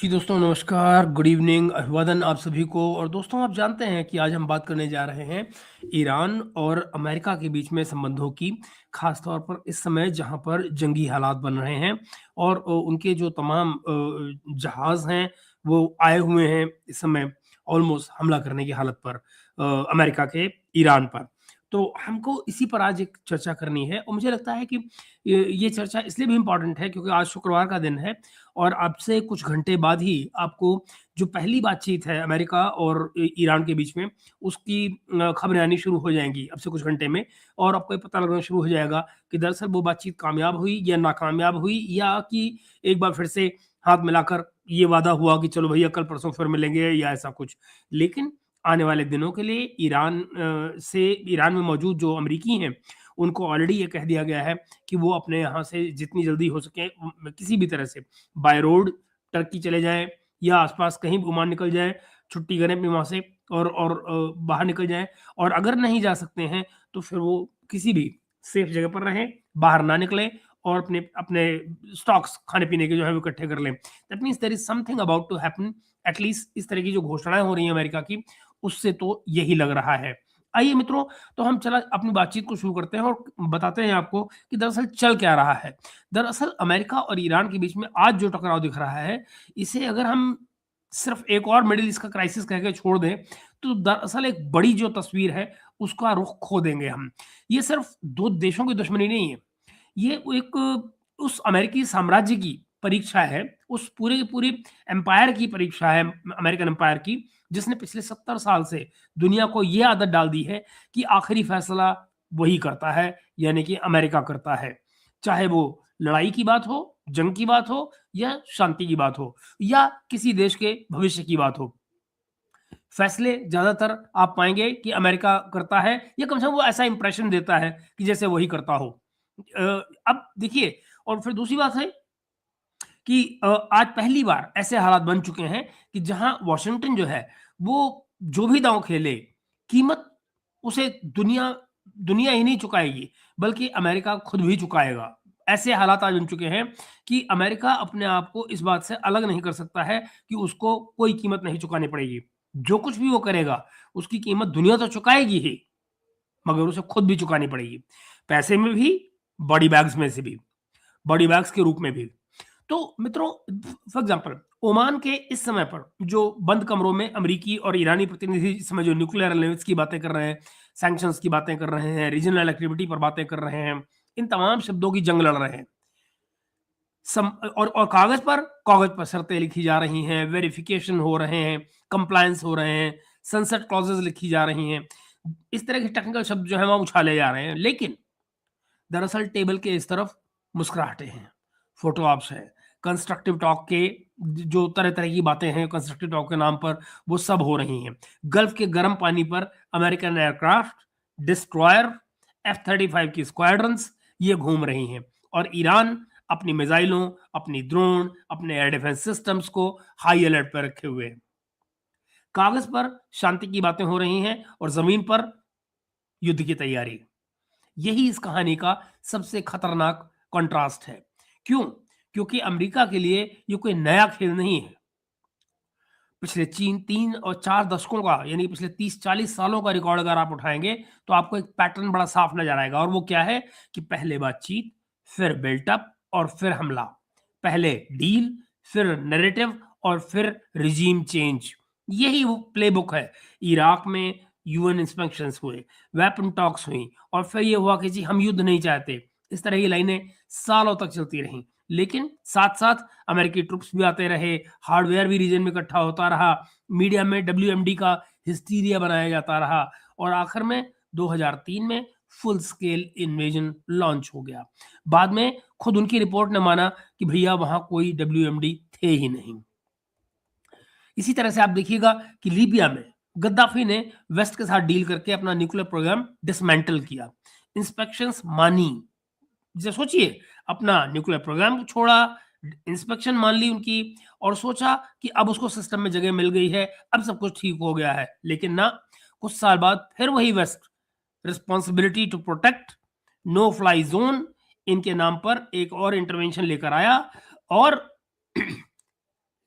जी दोस्तों नमस्कार, good evening, अभिवादन आप सभी को। और दोस्तों आप जानते हैं कि आज हम बात करने जा रहे हैं ईरान और अमेरिका के बीच में संबंधों की, ख़ास तौर पर इस समय जहाँ पर जंगी हालात बन रहे हैं और उनके जो तमाम जहाज़ हैं वो आए हुए हैं इस समय ऑलमोस्ट हमला करने की हालत पर अमेरिका के ईरान पर। तो हमको इसी पर आज एक चर्चा करनी है और मुझे लगता है कि ये चर्चा इसलिए भी इम्पोर्टेंट है क्योंकि आज शुक्रवार का दिन है और अब से कुछ घंटे बाद ही आपको जो पहली बातचीत है अमेरिका और ईरान के बीच में, उसकी खबरें आनी शुरू हो जाएँगी अब से कुछ घंटे में। और आपको ये पता लगना शुरू हो जाएगा कि दरअसल वो बातचीत कामयाब हुई या नाकामयाब हुई, या कि एक बार फिर से हाथ मिलाकर ये वादा हुआ कि चलो भैया कल परसों फिर मिलेंगे या ऐसा कुछ। लेकिन आने वाले दिनों के लिए ईरान में मौजूद जो अमरीकी हैं, उनको ऑलरेडी ये कह दिया गया है कि वो अपने यहाँ से जितनी जल्दी हो सके किसी भी तरह से बाय रोड टर्की चले जाएँ या आस-पास कहीं ओमान निकल जाएँ, छुट्टी करें अपनी वहाँ से और बाहर निकल जाएँ। और अगर नहीं जा सकते हैं, तो फिर वो किसी भी सेफ जगह पर रहें, बाहर ना निकलें और अपने अपने स्टॉक्स खाने-पीने के जो है वो इकट्ठे कर लें। That means there is something about to happen. At least इस तरह की जो घोषणाएँ हो रही हैं अमेरिका की, उससे तो यही लग रहा है। आइए मित्रों, तो हम चला अपनी बातचीत को शुरू करते हैं और बताते हैं आपको कि दरअसल चल क्या रहा है। दरअसल अमेरिका और ईरान के बीच में आज जो टकराव दिख रहा है, इसे अगर हम सिर्फ एक और मिडल ईस्ट का क्राइसिस कह के छोड़ दें, तो दरअसल एक बड़ी जो तस्वीर है, उसका रुख खो देंगे हम। ये सिर्फ 2 देशों की दुश्मनी नहीं है, ये एक उस अमेरिकी साम्राज्य की परीक्षा है, उस पूरे की पूरी एम्पायर की परीक्षा है, अमेरिकन एम्पायर की, जिसने पिछले 70 साल से दुनिया को ये आदत डाल दी है कि आखिरी फैसला वही करता है, यानी कि अमेरिका करता है। चाहे वो लड़ाई की बात हो, जंग की बात हो या शांति की बात हो या किसी देश के भविष्य की बात हो। फैसले ज़्यादातर आप पाएँगे कि अमेरिका करता है, या कम से कम वो ऐसा इंप्रेशन देता है कि जैसे वही करता हो। अ, अब देखिए, और फिर दूसरी बात है कि आज पहली बार ऐसे हालात बन चुके हैं कि जहां वॉशिंगटन जो है वो जो भी दांव खेले, कीमत उसे दुनिया दुनिया ही नहीं चुकाएगी, बल्कि अमेरिका खुद भी चुकाएगा। ऐसे हालात आज बन चुके हैं कि अमेरिका अपने आप को इस बात से अलग नहीं कर सकता है कि उसको कोई कीमत नहीं चुकानी पड़ेगी। जो कुछ भी वो करेगा, उसकी कीमत दुनिया तो चुकाएगी ही, मगर उसे खुद भी चुकानी पड़ेगी। पैसे में भी, बॉडी बैग्स में से भी, बॉडी बैग्स के रूप में भी। तो मित्रों, फॉर एग्जांपल ओमान के इस समय पर जो बंद कमरों में अमेरिकी और ईरानी प्रतिनिधि इस समय जो न्यूक्लियर अलायंस की बातें कर रहे हैं, सैंक्शंस की बातें कर रहे हैं, रीजनल एक्टिविटी पर बातें कर रहे हैं, इन तमाम शब्दों की जंग लड़ रहे हैं। सम और कागज पर शर्तें लिखी जा रही हैं, वेरिफिकेशन हो रहे हैं, कंप्लायंस हो रहे हैं, सनसेट क्लॉजेस लिखी जा रही हैं। इस तरह के टेक्निकल शब्द जो है वहाँ उछाले जा रहे हैं, लेकिन दरअसल टेबल के इस तरफ मुस्कुराहटें हैं, फोटो ऑप्स हैं, कंस्ट्रक्टिव टॉक के जो तरह-तरह की बातें हैं कंस्ट्रक्टिव टॉक के नाम पर, वो सब हो रही हैं। गल्फ के गर्म पानी पर अमेरिकन एयरक्राफ्ट, डिस्ट्रॉयर, F-35 की स्क्वाड्रन्स ये घूम रही हैं और ईरान अपनी मिसाइलों, अपनी ड्रोन, अपने एयर डिफेंस सिस्टम्स को हाई अलर्ट पर रखे हुए है। कागज पर शांति की बातें हो रही हैं और जमीन पर युद्ध की तैयारी। यही इस कहानी का सबसे खतरनाक कंट्रास्ट है। क्यों? क्योंकि अमेरिका के लिए ये कोई नया खेल नहीं है। पिछले 3 और 4 दशकों का, यानी पिछले 30-40 सालों का रिकॉर्ड अगर आप उठाएँगे, तो आपको एक पैटर्न बड़ा साफ नज़र आएगा, और वो क्या है कि पहले बातचीत, फिर बिल्टअप और फिर हमला। पहले डील, फिर नैरेटिव और फिर रिजीम चेंज। यही वो प्लेबुक है। इराक में यूएन इंस्पेक्शंस हुए, वेपन टॉक्स हुई और फिर ये हुआ कि जी हम युद्ध नहीं चाहते। इस तरह की लाइनें सालों तक चलती रहीं। लेकिन साथ-साथ अमेरिकी ट्रुप्स भी आते रहे, हार्डवेयर भी रीजन में इकट्ठा होता रहा, मीडिया में डब्ल्यूएमडी का हिस्टीरिया बनाया जाता रहा और आखिर में 2003 में फुल स्केल इन्वेजन लॉन्च हो गया। बाद में खुद उनकी रिपोर्ट ने माना कि भैया वहाँ कोई डब्ल्यूएमडी थे ही नहीं। इसी तरह से आप देखिएगा कि लीबिया में गद्दाफी ने वेस्ट के साथ डील करके अपना न्यूक्लियर प्रोग्राम डिसमेंटल किया। इंस्पेक्शंस मानी। जैसे सोचिए, अपना न्यूक्लियर प्रोग्राम छोड़ा, इंस्पेक्शन मान ली उनकी और सोचा कि अब उसको सिस्टम में जगह मिल गई है, अब सब कुछ ठीक हो गया है। लेकिन ना, कुछ साल बाद फिर वही west responsibility to protect, no fly zone इनके नाम पर एक और इंटरवेंशन लेकर आया और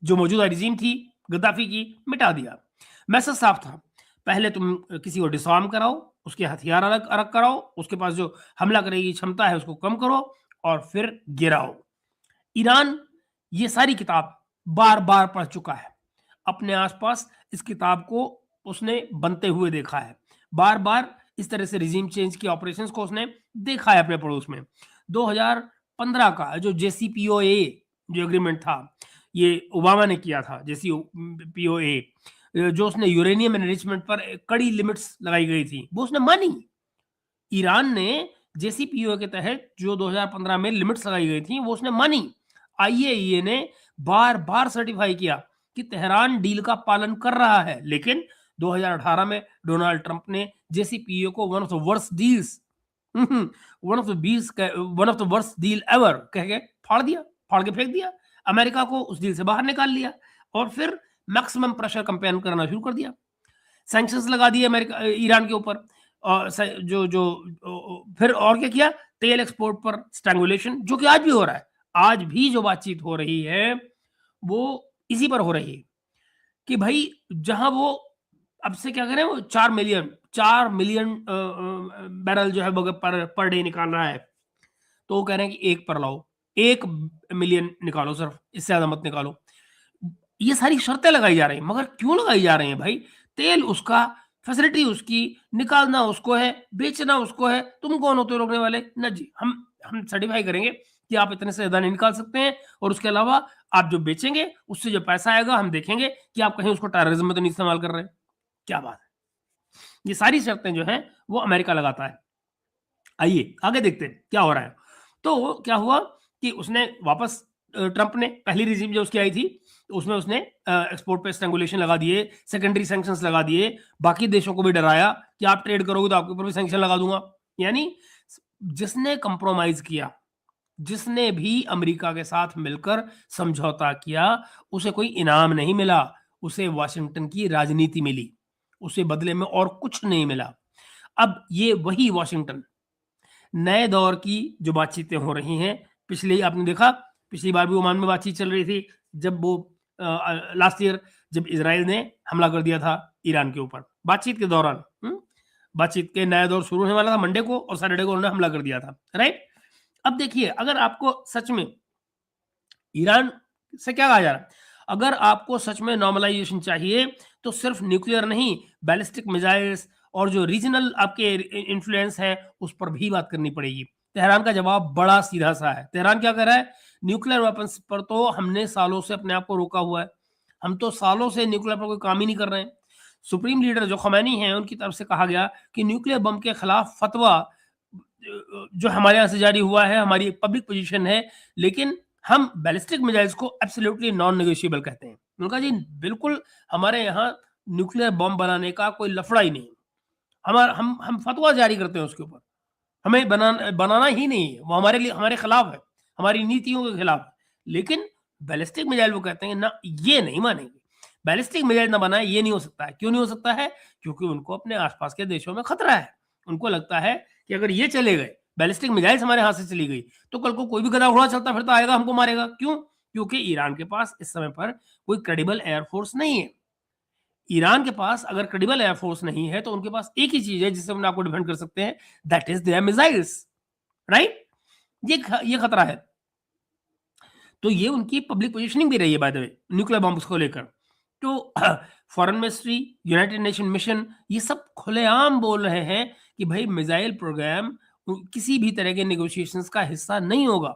जो मौजूदा रिजीम थी गद्दाफी की, मिटा दिया। मैसेज साफ था, पहले तुम किसी को डिसआर्म कराओ, उसके हथियार अलग अलग कराओ, उसके पास जो हमला करने की क्षमता है उसको कम करो और फिर गिराओ। ईरान ये सारी किताब बार बार पढ़ चुका है, अपने आसपास इस किताब को उसने बनते हुए देखा है, बार बार इस तरह से रिजीम चेंज की ऑपरेशंस को उसने देखा है अपने पड़ोस में। 2015 का जो जेसीपीओए जो एग्रीमेंट था, ये ओबामा ने किया था। जेसीपीओए जो उसने यूरेनियम एनरिचमेंट पर कड़ी लिमिट्स लगाई गई थी, वो उसने मानी। ईरान ने जेसीपीओए के तहत जो 2015 में लिमिट्स लगाई गई थी वो उसने मानी। आईएईए ने बार बार सर्टिफाई किया कि तेहरान डील का पालन कर रहा है, लेकिन 2018 में डोनाल्ड ट्रंप ने जेसीपीओए को one of the worst deals one of the worst deal ever कह के फाड़ दिया, फाड़ के फेंक दिया। अमेरिका को उस डील से बाहर निकाल लिया और फिर मैक्सिमम प्रेशर कंपेन करना शुरू कर दिया। सैंक्शंस लगा दिए अमेरिका ईरान के ऊपर। और जो जो फिर और क्या किया, तेल एक्सपोर्ट पर स्ट्रैंगुलेशन, जो कि आज भी हो रहा है। आज भी जो बातचीत हो रही है वो इसी पर हो रही है कि भाई जहां वो अब से क्या करें, वो 4 मिलियन बैरल जो है पर डे निकाल रहा है, तो वो कह रहे हैं कि एक पर लाओ, 1 मिलियन निकालो, सिर्फ इससे ज्यादा मत निकालो। ये सारी शर्तें लगाई जा रही हैं, मगर क्यों लगाई जा रही हैं भाई? तेल उसका, फैसिलिटी उसकी, निकालना उसको है, बेचना उसको है, तुम कौन होते हो रोकने वाले? ना जी, हम सर्टिफाई करेंगे कि आप इतने से ज्यादा नहीं निकाल सकते हैं, और उसके अलावा आप जो बेचेंगे उससे जो पैसा आएगा हम देखेंगे कि आप कहीं उसको टेररिज्म में तो नहीं इस्तेमाल कर रहे हैं। क्या बात है। ये सारी शर्तें जो है वो अमेरिका लगाता है। आइए आगे देखते हैं क्या हो रहा है। तो क्या हुआ कि उसने वापस ट्रंप ने पहली रिजीम जो उसकी आई थी उसमें उसने एक्सपोर्ट पे स्ट्रैंगुलेशन लगा दिए, सेकेंडरी सैंक्शंस लगा दिए, बाकी देशों को भी डराया कि आप ट्रेड करोगे तो आपके ऊपर भी सैंक्शन लगा दूंगा। यानी जिसने कंप्रोमाइज किया, जिसने भी अमेरिका के साथ मिलकर समझौता किया, उसे कोई इनाम नहीं मिला, उसे वाशिंगटन की राजनीति मिली, उसे बदले में और कुछ नहीं मिला। अब ये वही वाशिंगटन नए दौर की जो बातचीतें हो रही हैं, पिछले आपने देखा पिछली बार भी ओमान में बातचीत चल रही थी, जब वो लास्ट ईयर जब इजराइल ने हमला कर दिया था ईरान के ऊपर बातचीत के दौरान। बातचीत के नया दौर शुरू होने वाला था मंडे को, और सैटरडे को उन्होंने हमला कर दिया था, राइट। अब देखिए, अगर आपको सच में ईरान से क्या कहा जा रहा है, अगर आपको सच में नॉर्मलाइजेशन चाहिए तो सिर्फ न्यूक्लियर नहीं, बैलिस्टिक मिसाइल्स और जो रीजनल आपके इन्फ्लुएंस है उस पर भी बात करनी पड़ेगी। तेहरान का जवाब बड़ा सीधा सा है। तेहरान क्या कर रहा है, न्यूक्लियर वेपन्स पर तो हमने सालों से अपने आप को रोका हुआ है, हम तो सालों से न्यूक्लियर पर कोई काम ही नहीं कर रहे हैं। सुप्रीम लीडर जो खमैनी है उनकी तरफ से कहा गया कि न्यूक्लियर बम के खिलाफ फतवा जो हमारे यहाँ से जारी हुआ है, हमारी पब्लिक पोजीशन है, लेकिन हम बैलिस्टिक मिसाइल्स को एब्सोल्युटली नॉन नेगोशिएबल कहते हैं। उनका जी बिल्कुल हमारे यहाँ न्यूक्लियर बम बनाने का कोई लफड़ा ही नहीं, हमारा हम फतवा जारी करते हैं उसके ऊपर, हमें बनाना ही नहीं है, वो हमारे लिए हमारे खिलाफ है, हमारी नीतियों के खिलाफ है। लेकिन बैलिस्टिक मिसाइल वो कहते हैं ना, ये नहीं मानेंगे, बैलिस्टिक मिसाइल ना बनाए, ये नहीं हो सकता है। क्यों नहीं हो सकता है? क्योंकि उनको अपने आसपास के देशों में खतरा है। उनको लगता है कि अगर ये चले गए, बैलिस्टिक मिसाइल्स हमारे हाथ से चली गई, तो कल को कोई भी गधा घोड़ा चलता फिरता आएगा हमको मारेगा। क्यों? क्योंकि ईरान के पास इस समय पर कोई क्रेडिबल एयरफोर्स नहीं है। ईरान के पास अगर क्रेडिबल एयरफोर्स नहीं है तो उनके पास एक ही चीज है जिससे हम आपको डिफेंड कर सकते हैं, that is their missiles, right. ये खतरा है। तो ये उनकी पब्लिक पोजीशनिंग भी रही है by the way nuclear bombs को लेकर। तो foreign ministry, United nation mission, ये सब खुलेआम बोल रहे हैं कि भाई मिसाइल प्रोग्राम किसी भी तरह के नेगोशिएशंस का हिस्सा नहीं होगा।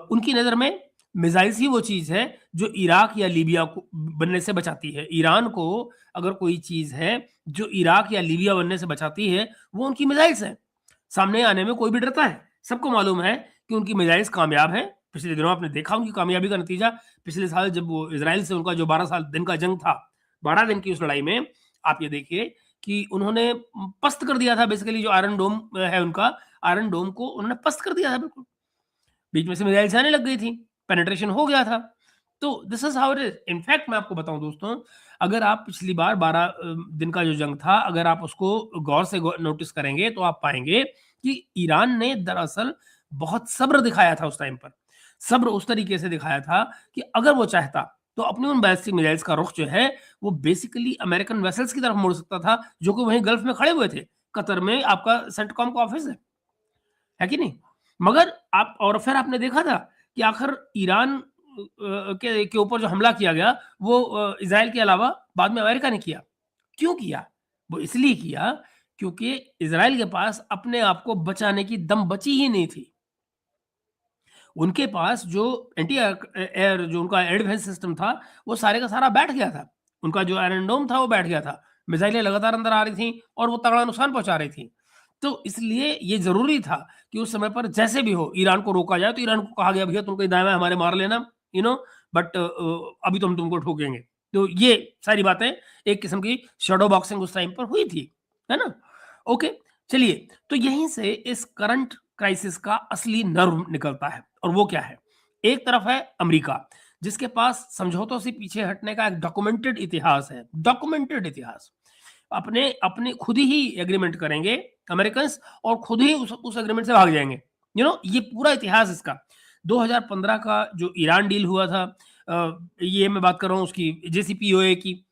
उनकी नज़र में मिसाइल्स ही वो चीज़ है जो इराक या लीबिया को बनने से बचाती है। ईरान को अगर कोई चीज़ है जो इराक या लीबिया बनने से बचाती है, वो उनकी मिसाइल्स हैं। सामने आने में कोई भी डरता है, सबको मालूम है कि उनकी मिसाइल्स कामयाब हैं। पिछले दिनों आपने देखा उनकी कामयाबी का नतीजा, पिछले साल जब वो इजराइल से उनका जो 12 दिन का जंग था, 12 दिन की उस लड़ाई में आप ये देखिए कि उन्होंने पस्त कर दिया था बेसिकली जो आयरन डोम है उनका, आयरन डोम को उन्होंने पस्त कर दिया था बिल्कुल। बीच में से मिसाइल्स आने लग गई थी, पेनिट्रेशन हो गया था। तो this is how it is. In fact मैं आपको बताऊं दोस्तों, अगर आप पिछली बार 12 दिन का जो जंग था, अगर आप उसको गौर से नोटिस करेंगे तो आप पाएंगे कि ईरान ने दरअसल बहुत सब्र दिखाया था उस टाइम पर। सब्र उस तरीके से दिखाया था कि अगर वो चाहता तो अपनी उन बैलिस्टिक मिसाइल्स का रुख जो है वो बेसिकली अमेरिकन वेसल्स की तरफ मोड़ सकता था, जो कि वहीं गल्फ में खड़े हुए थे। कतर में आपका सेंटकॉम का ऑफिस है कि नहीं? मगर आप और फिर आपने देखा था कि आखिर ईरान के ऊपर जो हमला किया गया वो इज़राइल के अलावा बाद में अमेरिका ने किया। क्यों किया? वो इसलिए किया क्योंकि इज़राइल के पास अपने आप को बचाने की दम बची ही नहीं थी। उनके पास जो एंटी एयर जो उनका एयर डिफेंस सिस्टम था, वो सारे का सारा बैठ गया था। उनका जो आयरन डोम था, वो बैठ गया था। मिसाइलें लगातार अंदर आ रही थीं और वो तगड़ा नुकसान पहुँचा रही थीं। तो इसलिए ये ज़रूरी था कि उस समय पर जैसे भी हो ईरान को रोका जाए, तो ईरान को कहा गया भैया तुम कहीं दाएँ-बाएँ हमारे मार लेना, यू नो बट अभी तो हम तुमको ठोकेंगे। तो ये सारी बातें एक किस्म की शैडो बॉक्सिंग उस टाइम पर हुई थी, है ना? ओके, चलिए तो यहीं से इस करंट क्राइसिस का असली नर्व निकलता है और वो क्या है? एक तरफ है अमेरिका, जिसके पास समझौतों से पीछे हटने का एक डॉक्यूमेंटेड इतिहास है, डॉक्यूमेंटेड इतिहास। अपने अपने खुद ही एग्रीमेंट करेंगे अमेरिकन्स और खुद ही उस एग्रीमेंट से भाग जाएंगे। ये पूरा इतिहास इसका 2015 का जो ईरान डील हुआ था, ये मैं बात कर रहा हूँ उसकी जेसीपीओए की।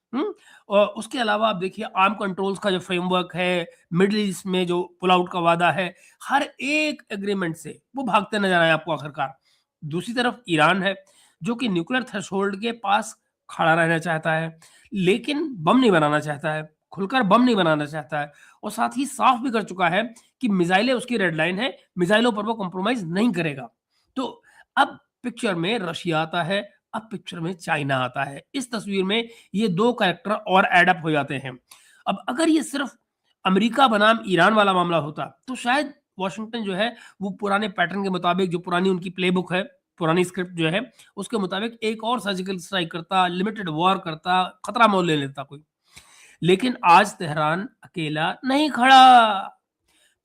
और उसके अलावा आप देखिए आर्म कंट्रोल्स का जो फ्रेमवर्क है, मिडल ईस्ट में जो पुल आउट का वादा है, हर एक एग्रीमेंट से वो भागते नजर आए आपको आखिरकार। दूसरी तरफ ईरान है जो कि न्यूक्लियर थ्रेशोल्ड के पास खड़ा रहना चाहता है, लेकिन बम नहीं बनाना चाहता है, खुलकर बम नहीं बनाना चाहता है और साथ ही साफ भी कर चुका है कि मिसाइलें उसकी रेड लाइन है, मिसाइलों पर वो कॉम्प्रोमाइज नहीं करेगा। तो अब पिक्चर में रशिया आता है, अब पिक्चर में चाइना आता है। इस तस्वीर में ये 2 कैरेक्टर और ऐड अप हो जाते हैं। अब अगर ये सिर्फ अमेरिका बनाम ईरान वाला मामला होता, तो शायद वाशिंगटन जो है वो पुराने पैटर्न के मुताबिक, जो पुरानी उनकी प्लेबुक है, पुरानी स्क्रिप्ट जो है, उसके मुताबिक एक और सर्जिकल स्ट्राइक करता, लिमिटेड वॉर करता, खतरा मोल ले लेता कोई। लेकिन आज तेहरान अकेला नहीं खड़ा।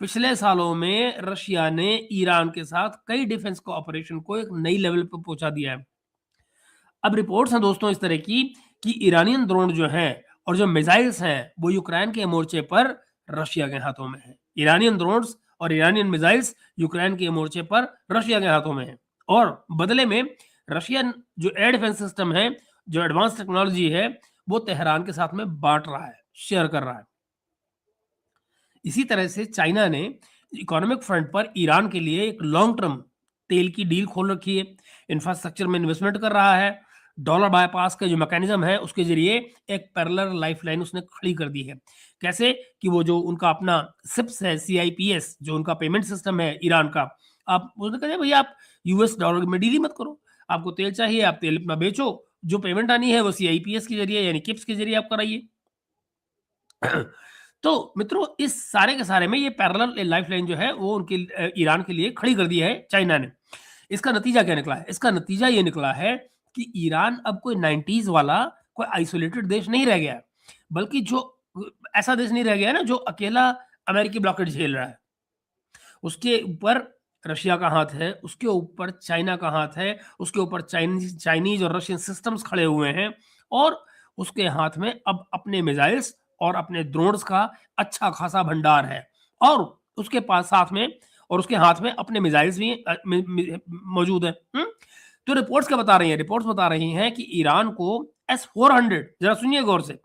पिछले सालों में रशिया ने ईरान के साथ कई डिफेंस कोऑपरेशन को एक नई लेवल पर पहुंचा दिया है। अब रिपोर्ट्स हैं दोस्तों इस तरह की कि ईरानियन ड्रोन जो हैं और जो मिसाइल्स हैं वो यूक्रेन के मोर्चे पर रशिया के हाथों में है। ईरानियन ड्रोन्स और ईरानियन मिसाइल्स यूक्रेन के मोर्चे पर रशिया के हाथों में है और बदले में रशियन जो एयर डिफेंस सिस्टम है, जो एडवांस टेक्नोलॉजी है, वो तेहरान के साथ में बांट रहा है, शेयर कर रहा है। इसी तरह से चाइना ने इकोनॉमिक फ्रंट पर ईरान के लिए एक लॉन्ग टर्म तेल की डील खोल रखी है, इंफ्रास्ट्रक्चर में इन्वेस्टमेंट कर रहा है, डॉलर बायपास का जो मैकेनिज्म है उसके जरिए एक पैरेलल लाइफलाइन उसने खड़ी कर दी है। कैसे कि वो जो उनका अपना सिप्स है, सीआईपीएस जो उनका पेमेंट सिस्टम है ईरान का, आप उसने कहा भैया आप यूएस डॉलर में डील ही मत करो, आपको तेल चाहिए आप तेल अपना बेचो, जो पेमेंट आनी है वो सीआईपीएस के जरिए यानी किप्स के जरिए आप कराइए। तो मित्रों इस सारे के सारे में ये पैरेलल लाइफलाइन जो है वो उनके ईरान के लिए खड़ी कर दी है चाइना ने। इसका नतीजा क्या निकला है? इसका नतीजा ये निकला है कि ईरान अब कोई 90s वाला कोई आइसोलेटेड देश नहीं रह गया है, बल्कि जो ऐसा देश नहीं रह गया है ना जो अकेला अमेरिकी ब्लॉकेट झेल रहा है। उसके ऊपर रशिया का हाथ है, उसके ऊपर चाइना का हाथ है, उसके ऊपर चाइनीज और रशियन सिस्टम्स खड़े हुए हैं और उसके हाथ में अब अपने मिसाइल्स और अपने ड्रोन्स का अच्छा खासा भंडार है और उसके पास साथ में और उसके हाथ में अपने मिसाइल्स भी मौजूद हैं। तो रिपोर्ट्स क्या बता रही हैं? रिपोर्ट्स बता रही हैं कि ईरान को S-400, जरा सुनिए गौर से,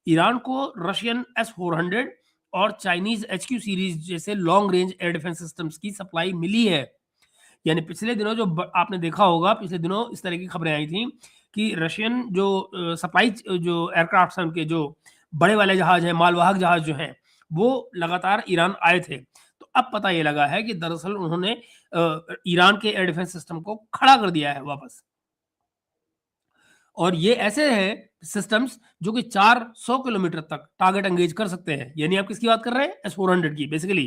ईरान को रशियन S-400 और चाइनीज HQ सीरीज जैसे long range air defence systems की सप्लाई मिली है। यानी पिछले दिनों जो आपने देखा होगा, पिछले दिनों इस तरह की खबरें आई थी कि रशियन जो सप्लाई जो एयरक्राफ्ट हैं उनके जो बड़े वाले जहाज हैं, मालवाहक जहाज जो हैं, वो लगातार ईरान आए थे। तो अब पता ये लगा है कि दरअसल उन्होंने ईरान के एयर डिफेंस सिस्टम को खड़ा कर दिया है वापस। और ये ऐसे हैं सिस्टम्स जो कि 400 किलोमीटर तक टारगेट एंगेज कर सकते हैं। यानी आप किसकी बात कर रहे हैं? S-400 की। बेसिकली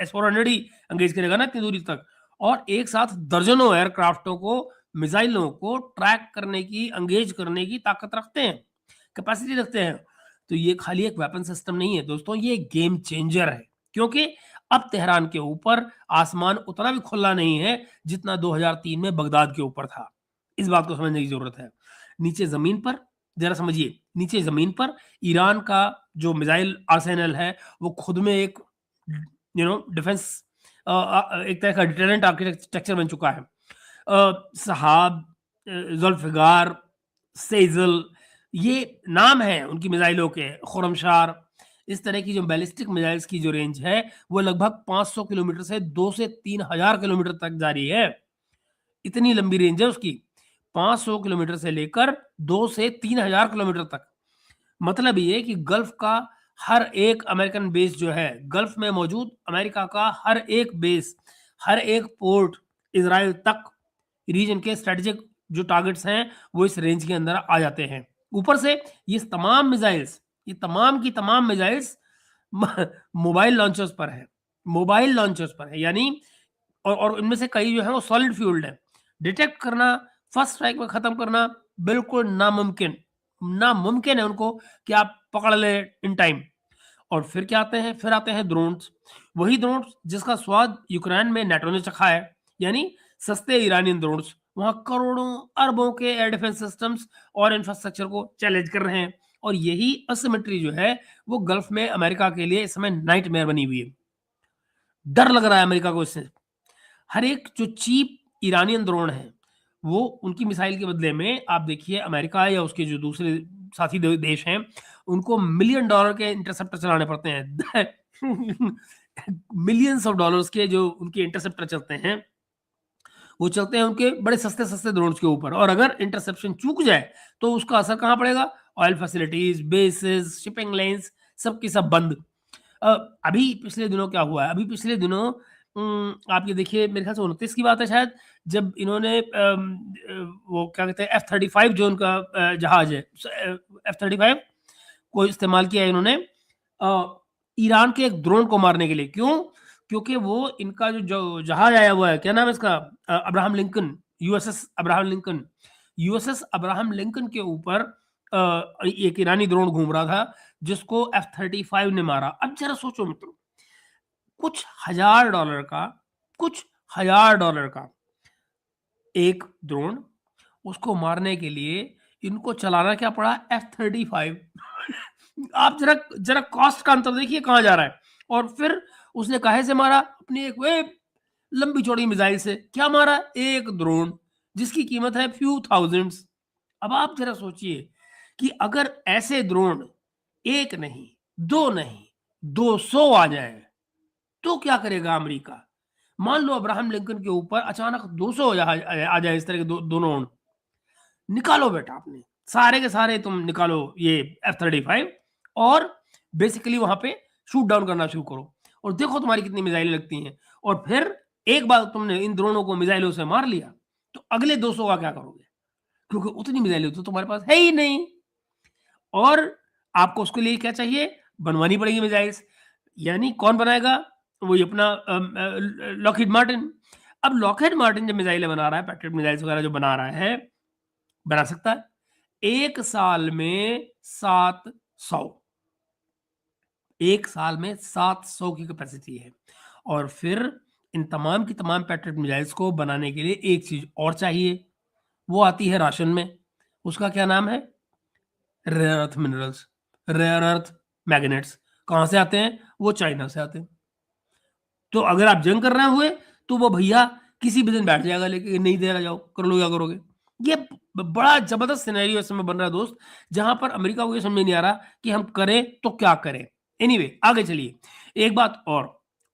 S-400 ही एंगेज करेगा ना इतनी दूरी तक और एक साथ दर्जनों एयरक्राफ्टों को, मिसाइलों को ट्रैक करने की, एंगेज करने की ताकत रखते हैं, कैपेसिटी रखते हैं। तो ये खाली एक वेपन सिस्टम नहीं है दोस्तों, ये गेम चेंजर है क्योंकि अब तेहरान के ऊपर आसमान उतना भी खुला नहीं है जितना 2003 में बगदाद के ऊपर था। इस बात को समझने की जरूरत है। नीचे जमीन पर जरा समझिए, नीचे जमीन पर ईरान का जो मिसाइल आर्सेनल है वो खुद में एक डिफेंस एक तरह का डिटरेंट आर्किटेक्चर बन चुका है। सहाब, जुल्फ़िकार, सेजल, ये नाम हैं उनकी मिसाइलों के, खुरमशार। इस तरह की जो बैलिस्टिक मिसाइल्स की जो रेंज है, वो लगभग 500 किलोमीटर से 2 से 3000 किलोमीटर तक जा रही है। इतनी लंबी रेंज है उसकी, 500 किलोमीटर से लेकर 2 से 3000 किलोमीटर तक। मतलब ये कि गल्फ का हर एक अमेरिकन बेस जो है, गल्फ में मौजूद अमेरिका का हर एक बेस, हर एक पोर्ट, इज़राइल तक रीजन के स्ट्रेटेजिक जो टारगेट्स हैं, वो इस रेंज के अंदर आ जाते हैं। ऊपर से ये तमाम मिसाइल्स, ये तमाम की तमाम मिसाइल्स मोबाइल लॉन्चर्स पर है, मोबाइल लॉन्चर्स पर है, यानी और इनमें से कई जो है वो सॉलिड फ्यूल्ड है। डिटेक्ट करना, फर्स्ट स्ट्राइक में खत्म करना बिल्कुल नामुमकिन, नामुमकिन है उनको कि आप पकड़ ले इन टाइम। और फिर क्या आते हैं, फिर आते हैं ड्रोन्स, वही ड्रोन्स जिसका स्वाद यूक्रेन में नेटो ने चखा है, यानी सस्ते ईरानियन ड्रोन्स वहां करोड़ों अरबों के एयर डिफेंस सिस्टम्स और इंफ्रास्ट्रक्चर को चैलेंज कर रहे हैं। और यही असिमेट्री जो है वो गल्फ में अमेरिका के लिए इस समय नाइटमेयर बनी हुई है। डर लग रहा है अमेरिका को इससे। हर एक जो चीप ईरानियन ड्रोन है, वो उनकी मिसाइल के बदले में आप देखिए अमेरिका या उसके जो दूसरे साथी देश हैं, उनको मिलियन डॉलर के इंटरसेप्टर चलाने पड़ते हैं। मिलियंस ऑफ डॉलर्स के जो उनके इंटरसेप्टर चलते हैं, वो चलते हैं उनके बड़े सस्ते सस्ते ड्रोन्स के ऊपर। और अगर इंटरसेप्शन चूक जाए तो उसका असर कहाँ पड़ेगा? Oil facilities, basis, shipping lines, सब की सब बंद। अ, अभी पिछले दिनों क्या हुआ है? अभी पिछले दिनों आप ये देखिए, मेरे ख्याल से 29 की बात है शायद, जब इन्होंने वो क्या कहते हैं F-35 जो उनका जहाज है, F-35 को इस्तेमाल किया है इन्होंने ईरान के एक ड्रोन को मारने के लिए। क्यों? क्योंकि वो इनका जो जहाज आया हुआ है, क्या नाम है इसका? Abraham Lincoln, USS Abraham Lincoln. USS Abraham Lincoln के ऊपर एक ईरानी ड्रोन घूम रहा था, जिसको F-35 ने मारा। अब जरा सोचो मित्रों, कुछ हजार डॉलर का, कुछ हजार डॉलर का एक ड्रोन, उसको मारने के लिए इनको चलाना क्या पड़ा? F-35। आप जरा जरा कॉस्ट का अंतर देखिए कहाँ जा रहा है। और फिर उसने काहे से मारा? अपनी एक वे लंबी चौड़ी मिसाइल से। क्या मारा? एक ड्रोन जिसकी कीमत है फ्यू थाउजेंड्स। अब आप जरा सोचिए कि अगर ऐसे ड्रोन एक नहीं, दो नहीं, 200 आ जाए तो क्या करेगा अमेरिका? मान लो अब्राहम लिंकन के ऊपर अचानक 200 आ जाए इस तरह के दोनों उड़। निकालो बेटा, आपने सारे के सारे तुम निकालो ये F-35 और बेसिकली वहां पे शूट डाउन करना शुरू करो और देखो तुम्हारी कितनी मिसाइलें लगती हैं। और फिर एक बार तुमने इन ड्रोनों को मिसाइलों से मार लिया तो अगले 200 का क्या करोगे? क्योंकि उतनी मिसाइलें तो तुम्हारे पास है ही नहीं। और आपको उसके लिए क्या चाहिए? बनवानी पड़ेगी मिसाइल्स। यानी कौन बनाएगा? वही अपना लॉकहीड मार्टिन। अब लॉकहीड मार्टिन जब मिसाइलें बना रहा है, पैट्रियट मिसाइल्स वगैरह जो बना रहा है, बना सकता है। एक साल में 700, एक साल में 700 की कैपेसिटी है। और फिर इन तमाम की तमाम पैट्रियट मिसाइल्स को बनाने के लिए एक चीज और चाहिए, वो आती है राशन में। उसका क्या नाम है? Rare earth minerals, rare earth magnets. कहां से आते हैं? वो चाइना से आते हैं। तो अगर आप जंग कर रहे हुए तो वो भैया किसी भी दिन बैठ जाएगा लेके, नहीं दे रहा, जाओ कर लो क्या करोगे। ये बड़ा जबरदस्त सिनेरियो इस समय बन रहा है दोस्त, जहां पर अमेरिका को ये समझ नहीं आ रहा कि हम करें तो क्या करें। एनीवे आगे चलिए। एक बात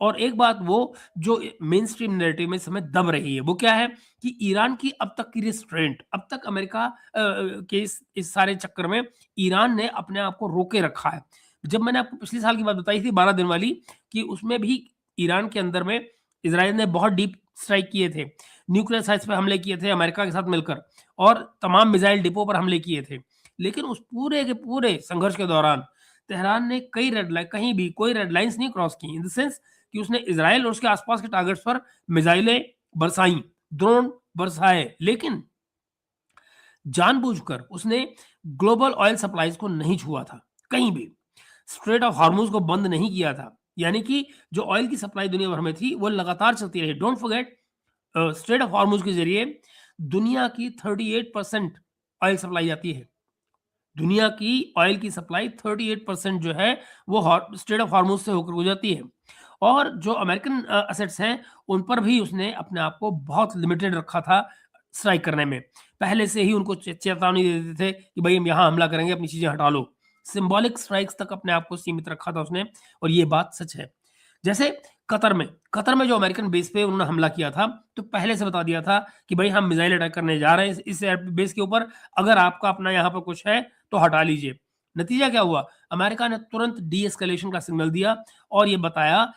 और एक बात वो जो मेन स्ट्रीम नैरेटिव में इस समय दब रही है, वो क्या है कि ईरान की अब तक की रिस्ट्रेंट, अब तक अमेरिका के इस सारे चक्कर में ईरान ने अपने आप को रोके रखा है। जब मैंने आपको पिछले साल की बात बताई थी 12 दिन वाली, कि उसमें भी ईरान के अंदर में इजराइल ने बहुत डीप स्ट्राइक किए थे, न्यूक्लियर साइट्स पे हमले किए थे अमेरिका के साथ मिलकर, और तमाम मिसाइल डिपो पर हमले किए थे। लेकिन उस पूरे के पूरे संघर्ष के दौरान तेहरान ने कई रेड लाइन, कहीं भी कोई रेड लाइंस नहीं क्रॉस की, इन द सेंस कि उसने इजराइल और उसके आसपास के टारगेट्स पर मिसाइलें बरसाई, ड्रोन बरसाए, लेकिन जानबूझकर उसने ग्लोबल ऑयल सप्लाईज को नहीं छुआ था कहीं भी। स्ट्रेट ऑफ हार्मूज को बंद नहीं किया था, यानी कि जो ऑयल की सप्लाई दुनिया भर में थी वो लगातार चलती रही। Don't forget, straight of Hormuz के जरिए दुनिया की 38% ऑयल सप्लाई जाती है। दुनिया की ऑयल की सप्लाई 38% जो है वो स्ट्रेट ऑफ हार्मूज से होकर गुजरती है। और जो अमेरिकन एसेट्स हैं, उन पर भी उसने अपने आप को बहुत लिमिटेड रखा था स्ट्राइक करने में। पहले से ही उनको चेतावनी दे देते थे कि भई हम यहाँ हमला करेंगे, अपनी चीज़ें हटा लो। सिंबॉलिक स्ट्राइक्स तक अपने आप को सीमित रखा था उसने, और ये बात सच है। जैसे कतर में जो अमेरिकन बेस पे उन्होंने हमला किया था, तो पहले से बता दिया था कि भई हम मिसाइल अटैक करने जा रहे हैं इस एयर बेस के ऊपर, अगर आपका अपना यहाँ पर कुछ है, तो हटा लीजिए। नतीजा क्या हुआ? अमेरिका ने तुरंत डी-एस्केलेशन का सिग्नल दिया और ये बताया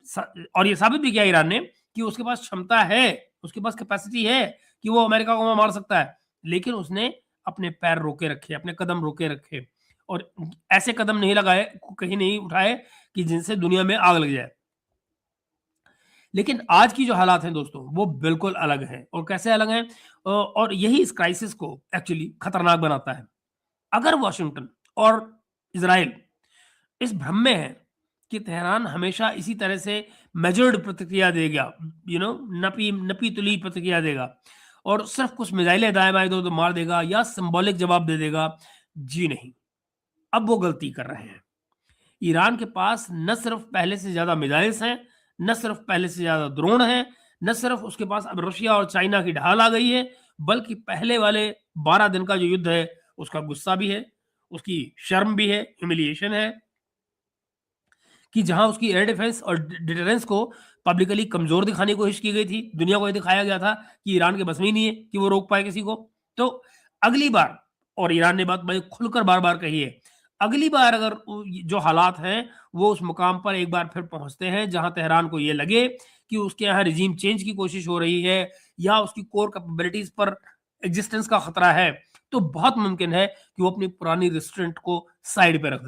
स और ये साबित भी किया ईरान ने कि उसके पास क्षमता है, उसके पास कैपेसिटी है कि वो अमेरिका को मार सकता है। लेकिन उसने अपने पैर रोके रखे, अपने कदम रोके रखे, और ऐसे कदम नहीं लगाए, कहीं नहीं उठाए कि जिनसे दुनिया में आग लग जाए। लेकिन आज की जो हालात हैं दोस्तों, वो बिल्कुल अलग हैं। और कैसे अलग हैं? और यही इस क्राइसिस को एक्चुअली खतरनाक बनाता है। अगर वॉशिंगटन और इज़राइल इस भ्रम में है कि तेहरान हमेशा इसी तरह से मेजर्ड प्रतिक्रिया देगा, नपी-तुली प्रतिक्रिया देगा और सिर्फ कुछ मिसाइलें दाएँ-बाएँ इधर-उधर मार देगा या सिंबॉलिक जवाब दे देगा, जी नहीं, अब वो गलती कर रहे हैं। ईरान के पास न सिर्फ पहले से ज़्यादा मिसाइल्स हैं, न सिर्फ पहले से ज़्यादा ड्रोन हैं, न सिर्फ उसके पास अब रशिया और चाइना की ढाल आ गई है, बल्कि पहले वाले 12 दिन का जो युद्ध है, उसका गुस्सा भी है, उसकी शर्म भी है, ह्यूमिलिएशन है कि जहां उसकी एयर डिफेंस और डिटरेंस को पब्लिकली कमजोर दिखाने की कोशिश की गई थी। दुनिया को ये दिखाया गया था कि ईरान के बस में ही नहीं है कि वो रोक पाए किसी को। तो अगली बार, और ईरान ने बात बड़ी खुलकर बार-बार कही है, अगली बार अगर जो हालात हैं वो उस मुकाम पर एक बार फिर पहुंचते हैं जहां तेहरान को ये लगे कि उसके यहाँ रिजीम चेंज की कोशिश हो रही है या उसकी कोर कैपेबिलिटीज पर एग्जिस्टेंस का खतरा है, तो बहुत मुमकिन है कि वो अपनी पुरानी रिस्ट्रेंट को साइड पर रख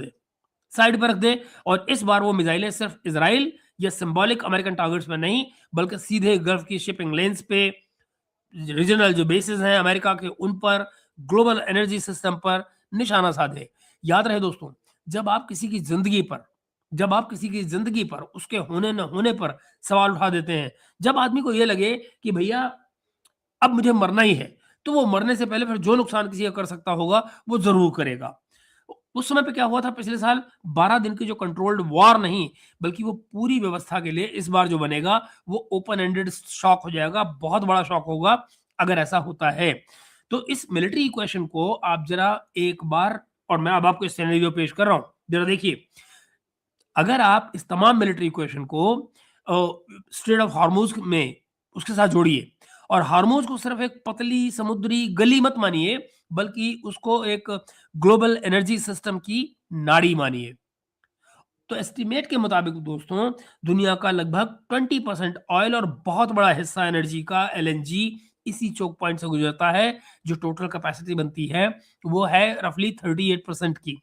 दे और इस बार वो मिसाइलें सिर्फ इजराइल या सिंबॉलिक अमेरिकन टारगेट्स में नहीं, बल्कि सीधे गल्फ की शिपिंग लेन्स पे, रीजनल जो बेसिस हैं अमेरिका के, उन पर, ग्लोबल एनर्जी सिस्टम पर निशाना साधे। याद रहे दोस्तों, जब आप किसी की जिंदगी पर उसके होने न होने पर सवाल उठा देते हैं, जब आदमी को ये लगे कि भैया अब मुझे मरना ही है, तो वो मरने से पहले फिर जो नुकसान किसी का कर सकता होगा, वो ज़रूर करेगा। उस समय पे क्या हुआ था पिछले साल? 12 दिन की जो कंट्रोल्ड वॉर नहीं, बल्कि वो पूरी व्यवस्था के लिए इस बार जो बनेगा, वो ओपन एंडेड शॉक हो जाएगा, बहुत बड़ा शॉक होगा, अगर ऐसा होता है। तो इस मिलिट्री इक्वेशन को आप ज़रा एक बार, और मैं अब आपको सिनेरियो पेश कर रहा हूँ, ज़रा देखिए। अगर आप इस तमाम मिलिट्री इक्वेशन को स्ट्रेट ऑफ हॉर्मुज़ में उसके साथ जोड़िए, और हॉर्मुज़ को सिर्फ एक पतली समुद्री गली मत मानिए, बल्कि उसको एक ग्लोबल एनर्जी सिस्टम की नाड़ी मानिए। तो एस्टिमेट के मुताबिक दोस्तों, दुनिया का लगभग 20% ऑयल और बहुत बड़ा हिस्सा एनर्जी का, एलएनजी, इसी चोक पॉइंट से गुजरता है। जो टोटल कैपेसिटी बनती है वो है रफली 38% की।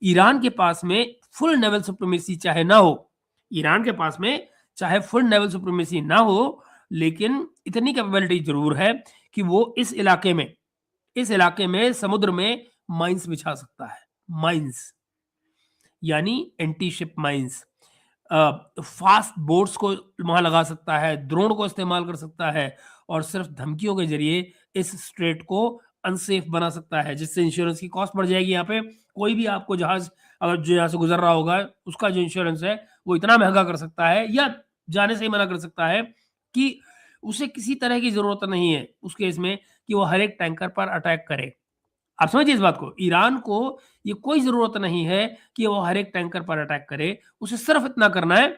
ईरान के पास में फुल नेवल सुप्रीमेसी चाहे ना हो, ईरान के पास में चाहे फुल नेवल सुप्रीमेसी ना हो, लेकिन इतनी कैपेबिलिटी जरूर है कि वो इस इलाके में समुद्र में माइंस बिछा सकता है। माइंस यानी anti ship mines, fast boats को वहां लगा सकता है, ड्रोन को इस्तेमाल कर सकता है, और सिर्फ धमकियों के जरिए इस स्ट्रेट को अनसेफ बना सकता है, जिससे इंश्योरेंस की कॉस्ट बढ़ जाएगी। यहाँ पे कोई भी आपको जहाज अगर जो यहाँ से गुजर रहा होगा, उसका जो इंश्योरेंस है वो इतना महंगा कर सकता है या जाने से ही मना कर सकता है कि उसे किसी तरह की जरूरत नहीं है उस केस में कि वो हर एक टैंकर पर अटैक करे। आप समझिए इस बात को, ईरान को ये कोई ज़रूरत नहीं है कि वो हर एक टैंकर पर अटैक करे। उसे सिर्फ इतना करना है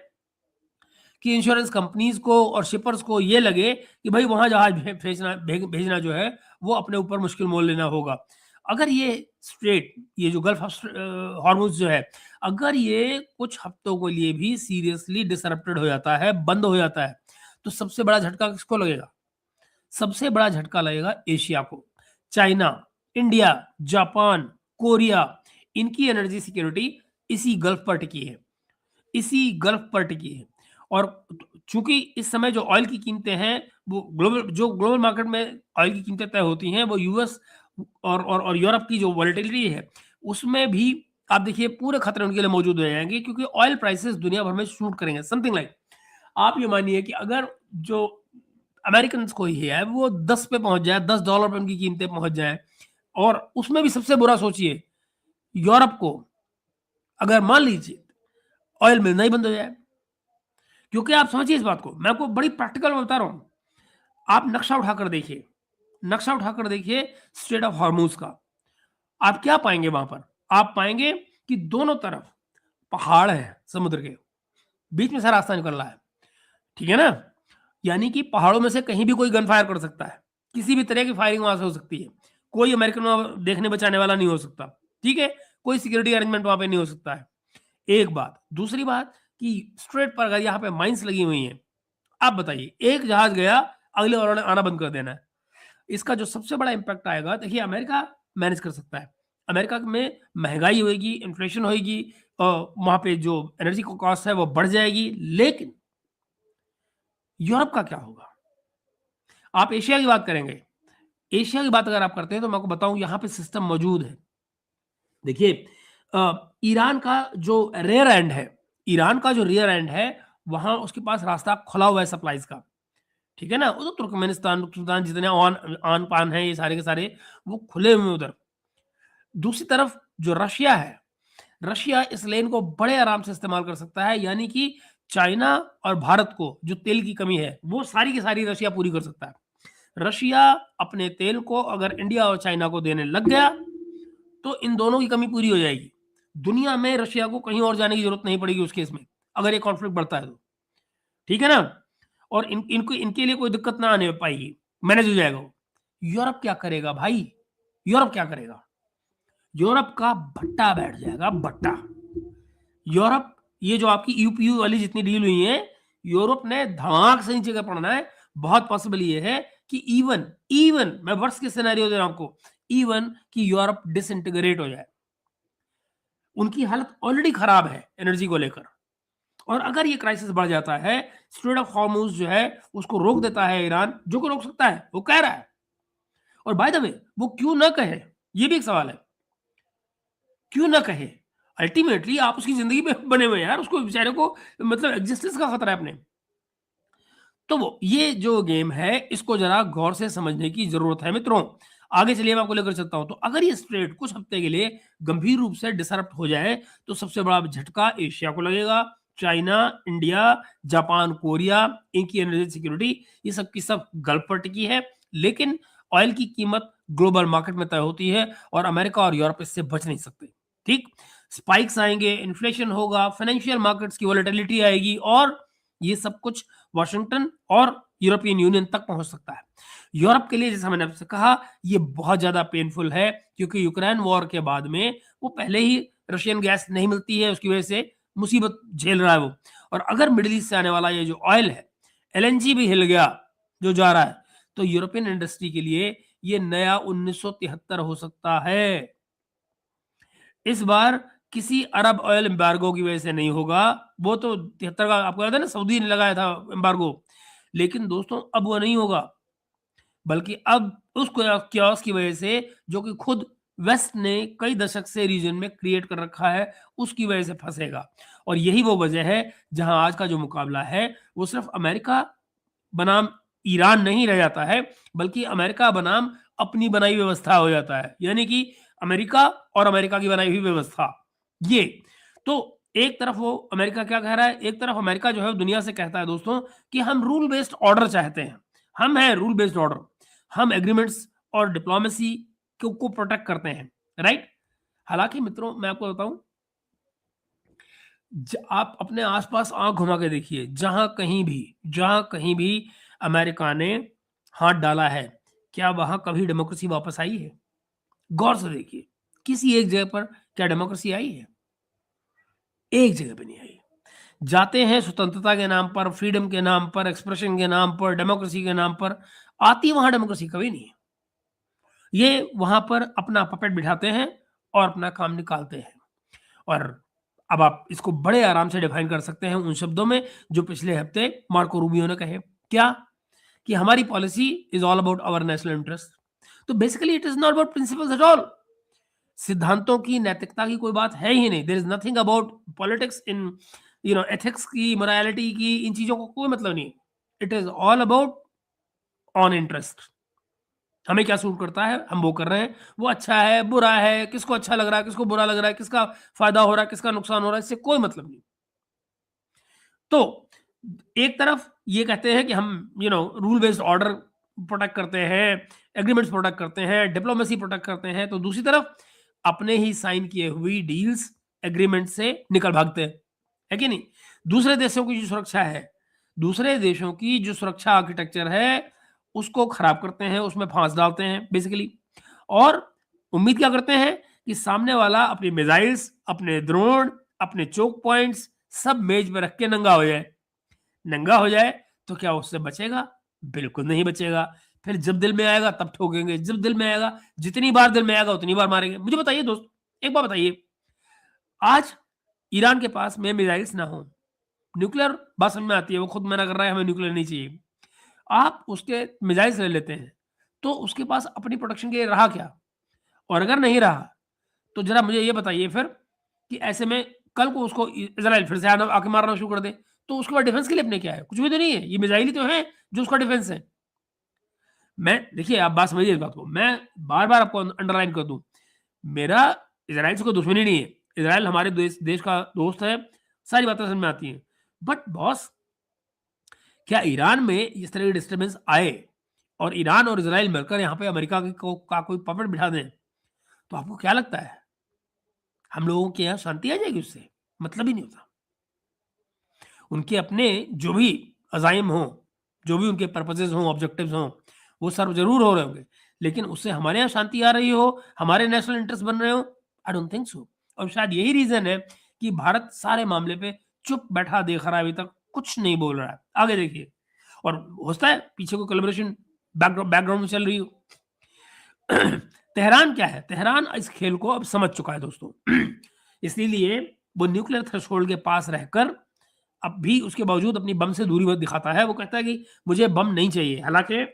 कि इंश्योरेंस कंपनीज़ को और शिपर्स को ये लगे कि भई वहाँ जहाज भेजना जो है, वो अपने ऊपर मुश्किल मोल लेना होगा। अगर ये जो गल्फ हॉर्मुज़ जो है, अगर ये कुछ हफ्तों के लिए भी सीरियसली डिसरप्टेड हो जाता है, बंद हो जाता है, तो सबसे बड़ा झटका किसको लगेगा? सबसे बड़ा झटका लगेगा एशिया को। चाइना, इंडिया, जापान, कोरिया, इनकी एनर्जी सिक्योरिटी इसी गल्फ पर टिकी है, और चूंकि इस समय जो ऑयल की कीमतें हैं, वो ग्लोबल मार्केट में ऑयल की कीमतें तय होती हैं, वो यूएस और यूरोप की जो वॉलेटिलिटी है, उसमें भी आप देखिए पूरे खतरे उनके लिए मौजूद हो जाएंगे, क्योंकि ऑयल प्राइसेस दुनिया भर में शूट करेंगे। समथिंग लाइक, आप ये मानिए कि अगर जो अमेरिकन को ही है वो 10 पे पहुंच जाए, $10 पे उनकी कीमतें पहुंच जाए, और उसमें भी सबसे बुरा सोचिए, यूरोप को अगर मान लीजिए ऑयल मिलना ही बंद हो जाए, क्योंकि आप समझिए इस बात को, मैं आपको बड़ी प्रैक्टिकल में बता रहा हूँ। आप नक्शा उठाकर देखिए स्ट्रेट ऑफ हॉर्मूज का। आप क्या पाएँगे वहाँ पर? आप पाएँगे कि दोनों तरफ पहाड़ हैं समुद्र के, बीच में से रास्ता निकल रहा है, ठीक है ना? यानी कि पहाड़ों में से कहीं भी कोई गन फायर कर सकता है, किसी भी तरह की फायरिंग वहाँ से हो सकती है। कोई अमेरिकन वहाँ देखने बचाने वाला नहीं हो सकता, ठीक है? कोई सिक्योरिटी अरेंजमेंट वहाँ पे नहीं हो सकता है, एक बात। दूसरी बात कि स्ट्रेट पर अगर यहाँ पे माइन्स लगी हुई हैं, आप बताइए, एक जहाज गया, अगले वालों ने आना बंद कर देना है। इसका जो सबसे बड़ा इम्पैक्ट आएगा, देखिए अमेरिका मैनेज कर सकता है। अमेरिका में महँगाई होएगी, इन्फ्लेशन होएगी, वहाँ पे जो एनर्जी का कॉस्ट है वो बढ़ जाएगी, लेकिन यूरोप का क्या होगा? आप एशिया की बात करेंगे, एशिया की बात अगर आप करते हैं तो मैं आपको बताऊँ यहाँ पे सिस्टम मौजूद है। देखिए ईरान का जो ईरान का जो रियर एंड है, वहाँ उसके पास रास्ता खुला हुआ है सप्लाइज़ का। ठीक है ना? वो तो तुर्कमेनिस्तान जितने आन-पान हैं ये सारे के सारे वो खुले हुए हैं उधर। दूसरी तरफ जो रशिया है, रशिया इस लेन को बड़े आराम से इस्तेमाल कर सकता है, यानी कि चाइना और भारत को जो तेल की कमी है, वो सारी की सारी रशिया पूरी कर सकता है। रशिया अपने तेल को अगर इंडिया और चाइना को देने लग गया, तो इन दोनों की कमी पूरी हो जाएगी। दुनिया में रशिया को कहीं और जाने की ज़रूरत नहीं पड़ेगी उस केस में, अगर ये कॉन्फ्लिक्ट बढ़ता है तो। ठीक है ना? और इनके लिए कोई दिक्कत ना आने पाएगी, मैनेज हो जाएगा वो। यूरोप क्या करेगा भाई? यूरोप क्या करेगा? यूरोप का भट्टा बैठ जाएगा, भट्टा। यूरोप ये जो आपकी यूपीयू वाली जितनी डील हुई है, यूरोप ने धड़ाक से नीचे का पड़ना है। बहुत पॉसिबल ये है कि इवन इवन मैं वर्स्ट केस सिनेरियो दे रहा हूं आपको, इवन कि यूरोप डिसइंटीग्रेट हो जाए। उनकी हालत ऑलरेडी खराब है एनर्जी को लेकर। और अगर ये क्राइसिस बढ़ जाता है, स्ट्रेट ऑफ हॉर्मुज जो है उसको रोक देता है ईरान, जो को रोक सकता है, वो कह रहा है। और बाय द वे वो क्यों ना कहे, ये भी एक सवाल है। क्यों ना कहे? अल्टीमेटली आप उसकी जिंदगी पे बने हुए हैं यार, उसको बेचारे को मतलब एग्जिस्टेंस का खतरा है अपने। तो वो ये जो गेम है इसको जरा गौर से समझने की जरूरत है मित्रों। आगे चलिए मैं आपको लेकर चलता हूं। तो अगर ये स्ट्रेट कुछ हफ्ते के लिए गंभीर रूप से डिसरप्ट हो जाए तो सबसे बड़ा झटका एशिया को लगेगा। चाइना, इंडिया, जापान, कोरिया, इनकी एनर्जी सिक्योरिटी ये सब की सब गल्फ पर टिकी है। लेकिन ऑयल की कीमत ग्लोबल मार्केट में तय होती है और अमेरिका और यूरोप इससे बच नहीं सकते। ठीक, स्पाइक्स आएंगे, इन्फ्लेशन होगा, फाइनेंशियल मार्केट्स की वॉलेटिलिटी आएगी और ये सब कुछ वाशिंगटन और यूरोपियन यूनियन तक पहुंच सकता है। यूरोप के लिए जैसा मैंने आपसे कहा, ये बहुत ज्यादा पेनफुल है क्योंकि यूक्रेन वॉर के बाद में वो पहले ही रशियन गैस नहीं मिलती है, उसकी वजह से मुसीबत झेल रहा है वो। और अगर मिडिल ईस्ट से आने वाला ये जो ऑयल है, एलएनजी भी हिल गया जो जा रहा है, तो यूरोपियन इंडस्ट्री के लिए ये नया 1973 हो सकता है। इस बार किसी अरब ऑयल एम्बार्गो की वजह से नहीं होगा। वो तो 73 का आपको याद है ना, सऊदी ने लगाया था एम्बार्गो। लेकिन दोस्तों अब वो नहीं होगा, बल्कि अब उस क्योस की वजह से जो कि खुद वेस्ट ने कई दशक से रीजन में क्रिएट कर रखा है, उसकी वजह से फंसेगा। और यही वो वजह है जहां आज का जो मुकाबला है वो सिर्फ अमेरिका बनाम ईरान नहीं रह जाता है, बल्कि अमेरिका बनाम अपनी बनाई व्यवस्था हो जाता है। यानी कि अमेरिका और अमेरिका की बनाई हुई व्यवस्था। ये तो एक तरफ वो अमेरिका क्या कह रहा है, एक तरफ अमेरिका जो है वो दुनिया से कहता है दोस्तों कि हम रूल बेस्ड ऑर्डर चाहते हैं। हम हैं रूल बेस्ड ऑर्डर, हम एग्रीमेंट्स और डिप्लोमेसी को प्रोटेक्ट करते हैं, राइट। हालांकि मित्रों मैं आपको बताऊं, आप अपने आसपास आंख घुमा के देखिए, जहां कहीं भी अमेरिका ने हाथ डाला है, क्या वहां कभी डेमोक्रेसी वापस आई है? गौर से देखिए, किसी एक जगह पर क्या डेमोक्रेसी आई है? एक जगह पे नहीं आई। जाते हैं स्वतंत्रता के नाम पर, फ्रीडम के नाम पर, एक्सप्रेशन के नाम पर, डेमोक्रेसी के नाम पर, आती वहां डेमोक्रेसी कभी नहीं है। ये वहां पर अपना पपेट बिठाते हैं और अपना काम निकालते हैं। और अब आप इसको बड़े आराम से डिफाइन कर सकते हैं उन शब्दों में जो पिछले हफ्ते मार्को रूबियो ने कहे, क्या? कि हमारी policy is all about our national interest. तो basically it is not about principles at all. सिद्धांतों की, नैतिकता की कोई बात है ही नहीं। There is nothing about politics in ethics की, मोरालिटी की, इन चीजों को कोई मतलब नहीं। It is all about on interest. हमें क्या सूट करता है हम वो कर रहे हैं, वो अच्छा है बुरा है, किसको अच्छा लग रहा है किसको बुरा लग रहा है, किसका फायदा हो रहा है किसका नुकसान हो रहा है, इससे कोई मतलब नहीं। तो एक तरफ ये कहते हैं कि हम रूल बेस्ड ऑर्डर प्रोटेक्ट करते हैं, एग्रीमेंट्स प्रोटेक्ट करते हैं, डिप्लोमेसी प्रोटेक्ट करते हैं, तो दूसरी तरफ अपने ही साइन किए हुई डील्स, एग्रीमेंट से निकल भागते हैं, है कि नहीं? दूसरे देशों की जो सुरक्षा है, दूसरे देशों की जो सुरक्षा आर्किटेक्चर है, उसको खराब करते हैं, उसमें फाँस डालते हैं बेसिकली, और उम्मीद क्या करते हैं कि सामने वाला अपनी मिसाइल्स, अपने ड्रोन, अपने चोक पॉइंट्स सब मेज पे रख के नंगा हो जाए। नंगा हो जाए तो क्या उससे बचेगा? बिल्कुल नहीं बचेगा। फिर जब दिल में आएगा तब ठोकेंगे, जब दिल में आएगा, जितनी बार दिल में आएगा उतनी बार मारेंगे। मुझे बताइए दोस्त, एक बात बताइए, आज ईरान के पास में मिसाइल्स ना हो, न्यूक्लियर बात समझ में आती है, वो खुद मना कर रहा है हमें न्यूक्लियर नहीं चाहिए। आप उसके मिसाइल्स ले लेते हैं, तो उसके पास अपनी प्रोटेक्शन के लिए रहा क्या? और अगर नहीं रहा, तो ज़रा मुझे ये बताइए फिर कि ऐसे में कल को उसको इज़राइल फिर से आना आके मारना शुरू कर दे, तो उसके बाद डिफेंस के लिए अपने क्या है? कुछ भी तो नहीं है। ये मिसाइल ही तो है जो उसका डिफेंस है। मैं देखिए आप बात समझिए इस बात को, मैं बार-बार आपको अंडरलाइन कर दूँ, मेरा इज़राइल से कोई दुश्मनी नहीं है। इज़राइल हमारे देश देश का दोस्त है, सारी बातें समझ में आती हैं। बट बॉस, क्या ईरान में इस तरह की डिस्टर्बेंस आए और ईरान और इज़राइल मिलकर यहाँ पे अमेरिका का कोई पपेट बिठा दें, तो आपको क्या लगता है, हम लोगों के यहाँ शांति आ जाएगी उससे? मतलब ही नहीं होता। उनके अपने जो भी अज़ाइम हों, जो भी उनके पर्पसेज़ हों, ऑब्जेक्टिव्स हों, वो सर्व ज़रूर हो रहे होंगे। लेकिन उससे हमारे यहाँ शांति आ रही हो, हमारे नेशनल इंटरेस्ट बन रहे हो, आई डोंट थिंक सो। और शायद यही रीज़न है कि भारत सारे मामले पे चुप बैठा देख रहा है, अभी तक कुछ नहीं बोल रहा है। आगे देखिए, और हो सकता है पीछे कोई कोलैबोरेशन बैकग्राउंड में चल रही हो। तेहरान क्या है? तेहरान इस खेल को अब समझ चुका है दोस्तों। इसीलिए वो न्यूक्लियर थ्रेशोल्ड के पास रहकर अब भी उसके बावजूद अपनी बम से दूरी मत दिखाता है। वो कहता है कि मुझे बम नहीं चाहिए। हालाँकि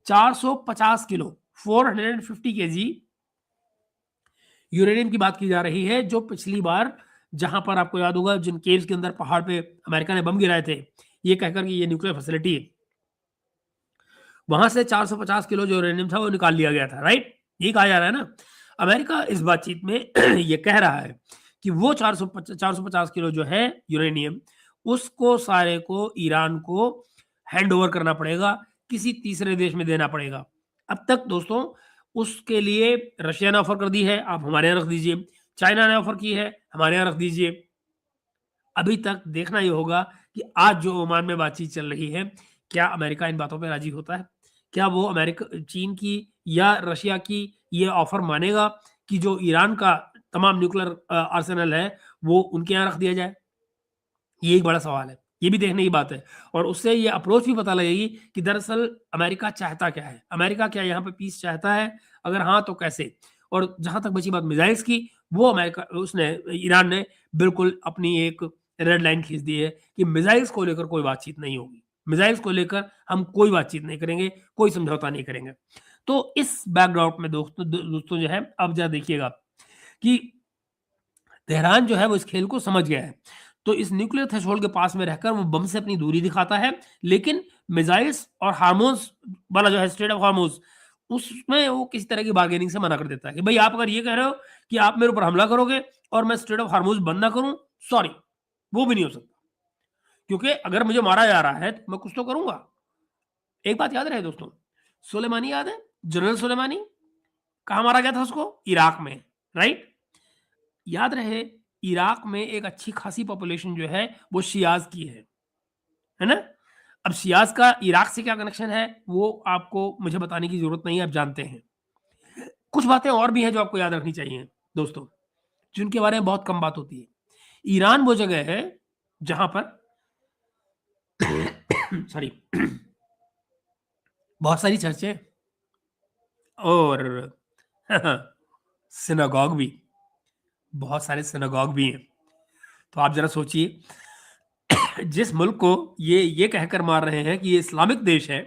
450 किलो 450 केजी यूरेनियम की बात की जा रही है, जो पिछली बार जहाँ पर आपको याद होगा जिन केव्स के अंदर पहाड़ पे अमेरिका ने बम गिराए थे, ये कहकर कि ये न्यूक्लियर फैसिलिटी है। वहाँ से 450 किलो जो यूरेनियम था वो निकाल लिया गया था, राइट? यही कहा जा रहा है ना? अमेरिका इस बातचीत में ये कह रहा है कि वो 450 किलो जो है यूरेनियम, उसको सारे को ईरान को हैंड ओवर करना पड़ेगा, किसी तीसरे देश में देना पड़ेगा। अब तक दोस्तों उसके लिए रशिया ने ऑफ़र कर दी है, आप हमारे यहाँ रख दीजिए। चाइना ने ऑफ़र की है, हमारे यहाँ रख दीजिए। अभी तक देखना ये होगा कि आज जो ओमान में बातचीत चल रही है, क्या अमेरिका इन बातों पे राज़ी होता है? क्या वो चीन की या रशिया की ये ऑफ़र मानेगा कि जो ईरान का तमाम न्यूक्लियर आर्सेनल है, वो उनके यहाँ रख दिया जाए? ये एक बड़ा सवाल है। ये भी देखने की बात है और उससे ये अप्रोच भी पता लगेगी कि दरअसल अमेरिका चाहता क्या है? अमेरिका क्या यहाँ पे पीस चाहता है? अगर हाँ, तो कैसे? और जहाँ तक बची बात मिसाइल्स की, वो ईरान ने बिल्कुल अपनी एक रेड लाइन खींच दी है कि मिसाइल्स को लेकर कोई बातचीत नहीं होगी। मिसाइल्स को लेकर हम कोई बातचीत नहीं करेंगे, कोई समझौता नहीं करेंगे। तो इस बैकड्रॉप में दोस्तों जो है, अब ज़रा देखिएगा कि तेहरान जो है वो इस खेल को समझ गया है। तो इस न्यूक्लियर थ्रेशोल्ड के पास में रहकर वो बम से अपनी दूरी दिखाता है, लेकिन मिसाइल्स और हार्मोन्स वाला जो है स्ट्रेट ऑफ हार्मोन्स, उसमें वो किसी तरह की बार्गेनिंग से मना कर देता है कि भई आप अगर ये कह रहे हो कि आप मेरे ऊपर हमला करोगे और मैं स्ट्रेट ऑफ हार्मोन्स बंद ना करूँ, सॉरी, वो भी नहीं हो सकता। क्योंकि अगर मुझे मारा जा रहा है, तो मैं कुछ तो करूँगा। एक बात याद रहे दोस्तों, सुलेमानी याद है? जनरल सुलेमानी, कहाँ मारा गया था उसको? इराक में, राइट? याद रहे इराक में एक अच्छी खासी पॉपुलेशन जो है वो शियाज की है ना? अब शियाज का इराक से क्या कनेक्शन है वो आपको मुझे बताने की जरूरत नहीं है, आप जानते हैं। कुछ बातें और भी हैं जो आपको याद रखनी चाहिए दोस्तों, जिनके बारे में बहुत कम बात होती है। ईरान वो जगह है जहां पर सॉरी बहुत सारी चर्चें और सिनागॉग भी, बहुत सारे सिनागॉग भी हैं। तो आप जरा सोचिए, जिस मुल्क को ये कहकर मार रहे हैं कि ये इस्लामिक देश है,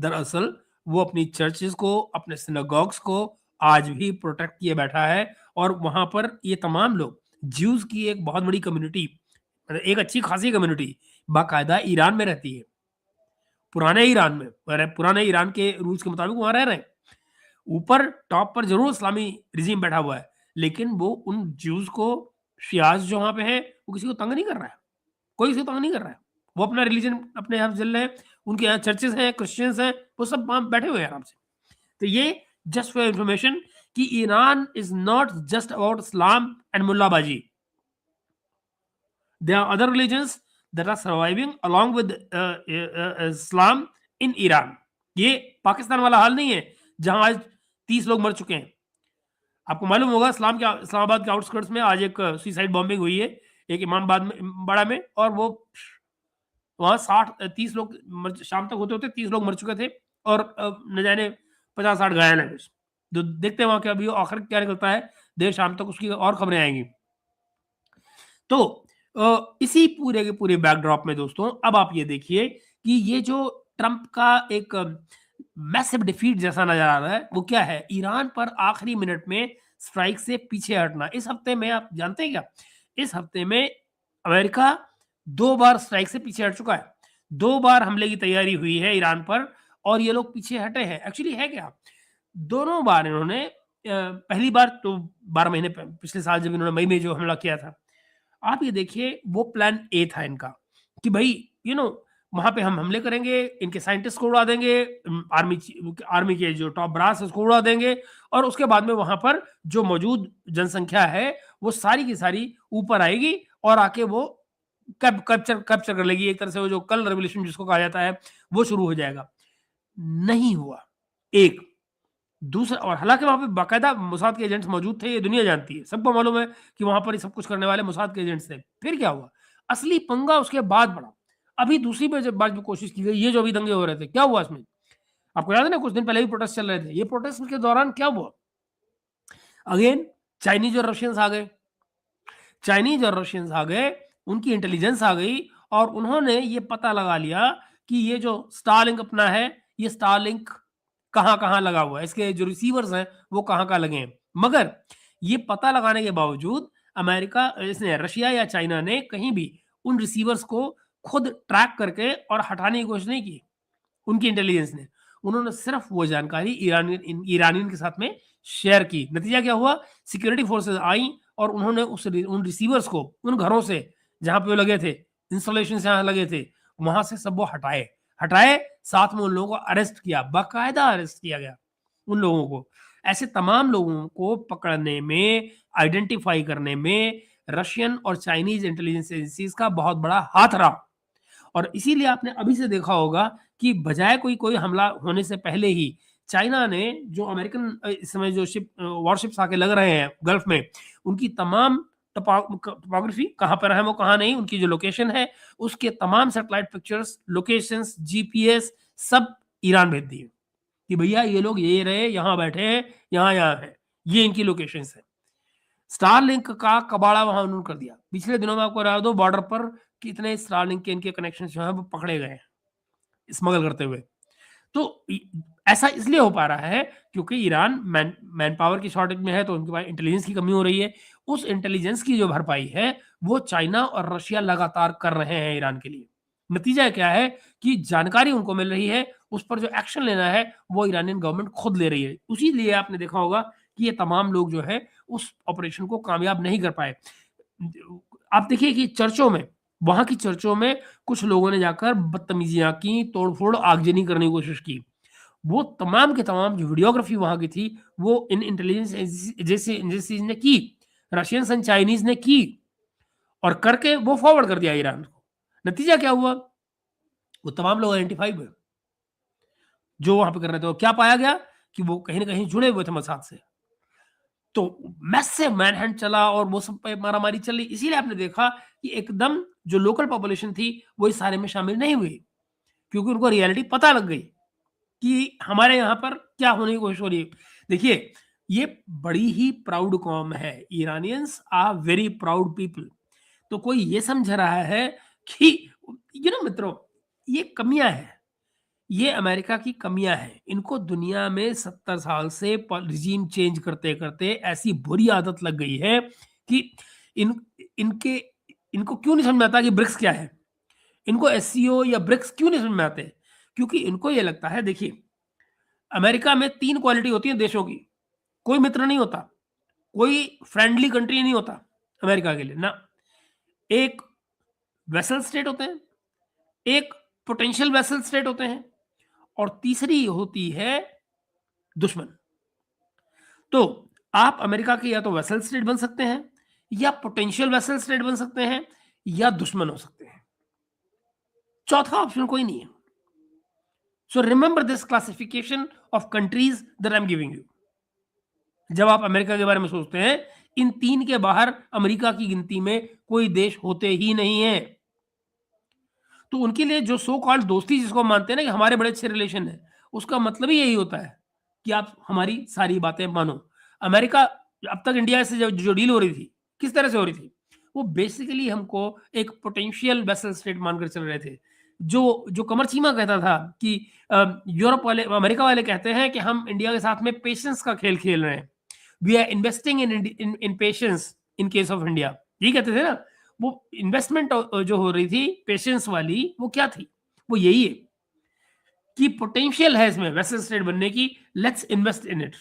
दरअसल वो अपनी चर्चेस को, अपने सिनागॉग्स को आज भी प्रोटेक्ट किए बैठा है और वहाँ पर ये तमाम लोग, ज्यूज़ की एक बहुत बड़ी कम्युनिटी, मतलब एक अच्छी खासी कम्युनिटी बाकायदा ईरान में रहती है। पुराने ईरान में, पुराने ईरान के रूल्स के मुताबिक वहाँ रह रहे हैं। ऊपर टॉप पर ज़रूर इस्लामी रिजीम बैठा हुआ है, लेकिन वो उन ज्यूज़ को, शियाज़ जो वहाँ पे हैं, वो किसी को तंग नहीं कर रहा है। कोई किसी को तंग नहीं कर रहा है। वो अपना रिलीजन अपने यहाँ चल रहे हैं, उनके यहाँ चर्चेस हैं, क्रिश्चियंस हैं, वो सब वहाँ बैठे हुए हैं आराम से। तो ये जस्ट फॉर इंफॉर्मेशन कि Iran is not just about Islam and मुल्लाबाजी। There are other religions that are surviving along with Islam in Iran. ये पाकिस्तान वाला हाल नहीं है जहां आज 30 लोग मर चुके हैं। आपको मालूम होगा इस्लामाबाद के आउटस्कर्ट्स में आज एक सुसाइड बॉम्बिंग हुई है एक इमामाबाद में बड़ा में, और वो वहां 30 लोग शाम तक होते होते 30 लोग मर चुके थे और न जाने 50-60 घायल हैं। तो देखते हैं वहां क्या अभी आखिर क्या निकलता है, देर शाम तक उसकी और खबरें आएंगी। तो इसी पूरे के पूरे बैकड्रॉप में दोस्तों अब आप ये देखिए कि ये जो ट्रंप का एक मैसिव डिफीट जैसा नजर आ रहा है वो क्या है, ईरान पर आखिरी मिनट में स्ट्राइक से पीछे हटना। इस हफ्ते में आप जानते हैं क्या, इस हफ्ते में अमेरिका 2 बार स्ट्राइक से पीछे हट चुका है। 2 बार हमले की तैयारी हुई है ईरान पर और ये लोग पीछे हटे हैं। एक्चुअली है क्या, दोनों बार इन्होंने पहली बार तो 12 महीने पिछले साल जब इन्होंने मई में जो हमला किया था, आप ये देखिए वो प्लान ए था इनका कि भाई वहां पे हम हमले करेंगे, इनके साइंटिस्ट को उड़ा देंगे, आर्मी के जो टॉप ब्रास है उसको उड़ा देंगे, और उसके बाद में वहां पर जो मौजूद जनसंख्या है वो सारी की सारी ऊपर आएगी और आके वो कैप्चर कैप्चर कर लेगी। एक तरह से वो जो कल रेवोल्यूशन जिसको कहा जाता है वो शुरू हो जाएगा। नहीं हुआ। एक दूसरा, और हालांकि वहां पे बाकायदा मोसाद के एजेंट्स मौजूद थे, ये दुनिया जानती है, सबको मालूम है कि वहां पर सब कुछ करने वाले मोसाद के एजेंट्स थे। फिर क्या हुआ, असली पंगा उसके बाद पड़ा। अभी दूसरी बार जो कोशिश की गई, ये जो अभी दंगे हो रहे थे, क्या हुआ इसमें, आपको याद है ना, कुछ दिन पहले भी प्रोटेस्ट चल रहे थे। ये प्रोटेस्ट के दौरान क्या हुआ, अगेन चाइनीज और रशियंस आ गए। चाइनीज और रशियंस आ गए, उनकी इंटेलिजेंस आ गई और उन्होंने ये पता लगा लिया कि ये जो स्टारलिंक अपना है, ये स्टारलिंक कहाँ कहाँ लगा हुआ है, इसके जो रिसीवर्स हैं वो कहाँ कहाँ लगे हैं। मगर ये पता लगाने के बावजूद अमेरिका, इसने रशिया या चाइना ने कहीं भी उन रिसीवर्स को खुद ट्रैक करके और हटाने की कोशिश नहीं की। उनकी इंटेलिजेंस ने, उन्होंने सिर्फ वो जानकारी ईरानियन के साथ में शेयर की। नतीजा क्या हुआ, सिक्योरिटी फोर्सेस आई और उन्होंने उन रिसीवर्स को उन घरों से जहां पे वो लगे थे, इंस्टॉलेशन जहां लगे थे, वहां से सब वो हटाए हटाए साथ में उन लोगों को अरेस्ट किया, बाकायदा अरेस्ट किया गया उन लोगों को। ऐसे तमाम लोगों को पकड़ने में, आइडेंटिफाई करने में रशियन और चाइनीज इंटेलिजेंस एजेंसीज का बहुत बड़ा हाथ रहा। और इसीलिए आपने अभी से देखा होगा कि बजाय कोई कोई हमला होने से पहले ही चाइना ने जो अमेरिकन इस समय जो वॉरशिप्स आके लग रहे हैं गल्फ में, उनकी तमाम टोपोग्राफी कहाँ पर है वो कहाँ नहीं, उनकी जो लोकेशन है उसके तमाम सैटेलाइट पिक्चर्स, लोकेशंस, जीपीएस सब ईरान भेज दिए कि भैया ये लोग ये रहे, यहाँ बैठे हैं, यहाँ यहाँ है, ये इनकी लोकेशंस है। स्टारलिंक का कबाड़ा वहां उन्होंने कर दिया। पिछले दिनों में आपको बता दो, बॉर्डर पर कितने स्टारलिंक के इनके कनेक्शन जो है वो पकड़े गए स्मगल करते हुए। तो ऐसा इसलिए हो पा रहा है क्योंकि ईरान मैन पावर की शॉर्टेज में है, तो उनके पास इंटेलिजेंस की कमी हो रही है। उस इंटेलिजेंस की जो भरपाई है वो चाइना और रशिया लगातार कर रहे हैं ईरान के लिए। नतीजा क्या है कि जानकारी उनको मिल रही है, उस पर जो एक्शन लेना है वो ईरानियन गवर्नमेंट खुद ले रही है। उसी लिए आपने देखा होगा कि ये तमाम लोग जो है उस ऑपरेशन को कामयाब नहीं कर पाए। आप देखिए कि चर्चों में, वहां की चर्चों में कुछ लोगों ने जाकर बदतमीजियां की, तोड़फोड़, आगजनी करने की कोशिश की। वो तमाम के तमाम जो वीडियोग्राफी वहां की थी वो इन इंटेलिजेंस एजेंसीज ने की, रशियंस एंड चाइनीज ने की, और करके वो फॉरवर्ड कर दिया ईरान को। नतीजा क्या हुआ, वो तमाम लोग आइडेंटिफाई हुए जो वहां पे कर रहे थे। क्या पाया गया कि वो कहीं ना कहीं जुड़े हुए थे मोसाद से। तो मैसिव मैनहंट चला और वो सब पे मारामारी चली। इसीलिए आपने देखा कि एकदम जो लोकल पॉपुलेशन थी वो इस सारे में शामिल नहीं हुई, क्योंकि उनको रियलिटी पता लग गई कि हमारे यहाँ पर क्या होने की कोशिश हो रही है। देखिए, ये बड़ी ही प्राउड कौम है, Iranians are very proud people. तो कोई ये समझ रहा है कि मित्रों, ये कमियां हैं, ये अमेरिका की कमियां हैं। इनको दुनिया में 70 साल से रिजीम चेंज करते करते ऐसी बुरी आदत लग गई है कि इन इनके इनको क्यों नहीं समझ में आता कि ब्रिक्स क्या है। इनको एससीओ या ब्रिक्स क्यों नहीं समझ में आते, क्योंकि इनको ये लगता है, देखिए अमेरिका में 3 क्वालिटी होती है देशों की। कोई मित्र नहीं होता, कोई फ्रेंडली कंट्री नहीं होता अमेरिका के लिए ना। एक वेसल स्टेट होते हैं, एक पोटेंशियल वेसल स्टेट होते हैं और तीसरी होती है दुश्मन। तो आप अमेरिका के या तो वेसल स्टेट बन सकते हैं या पोटेंशियल वेसल स्टेट बन सकते हैं या दुश्मन हो सकते हैं। चौथा ऑप्शन कोई नहीं है। So remember this classification of countries that I am giving you. जब आप अमेरिका के बारे में सोचते हैं, इन तीन के बाहर अमेरिका की गिनती में कोई देश होते ही नहीं है। तो उनके लिए जो सो कॉल्ड दोस्ती जिसको हम मानते हैं ना कि हमारे बड़े अच्छे रिलेशन है, उसका मतलब ही यही होता है कि आप हमारी सारी बातें मानो। अमेरिका अब तक इंडिया से जो डील हो रही थी, किस तरह से हो रही थी? वो बेसिकली हमको एक पोटेंशियल वेसल स्टेट मानकर चल रहे थे। जो कमरचीमा कहता था कि यूरोप वाले, अमेरिका वाले कहते हैं कि हम इंडिया के साथ में पेशेंस का खेल खेल रहे हैं। We are investing in patience in case of India, यही कहते थे ना। वो इन्वेस्टमेंट जो हो रही थी पेशेंस वाली, वो क्या थी? वो यही है कि पोटेंशियल है इसमें वेसल स्टेट बनने की, लेट्स इन्वेस्ट इन इट।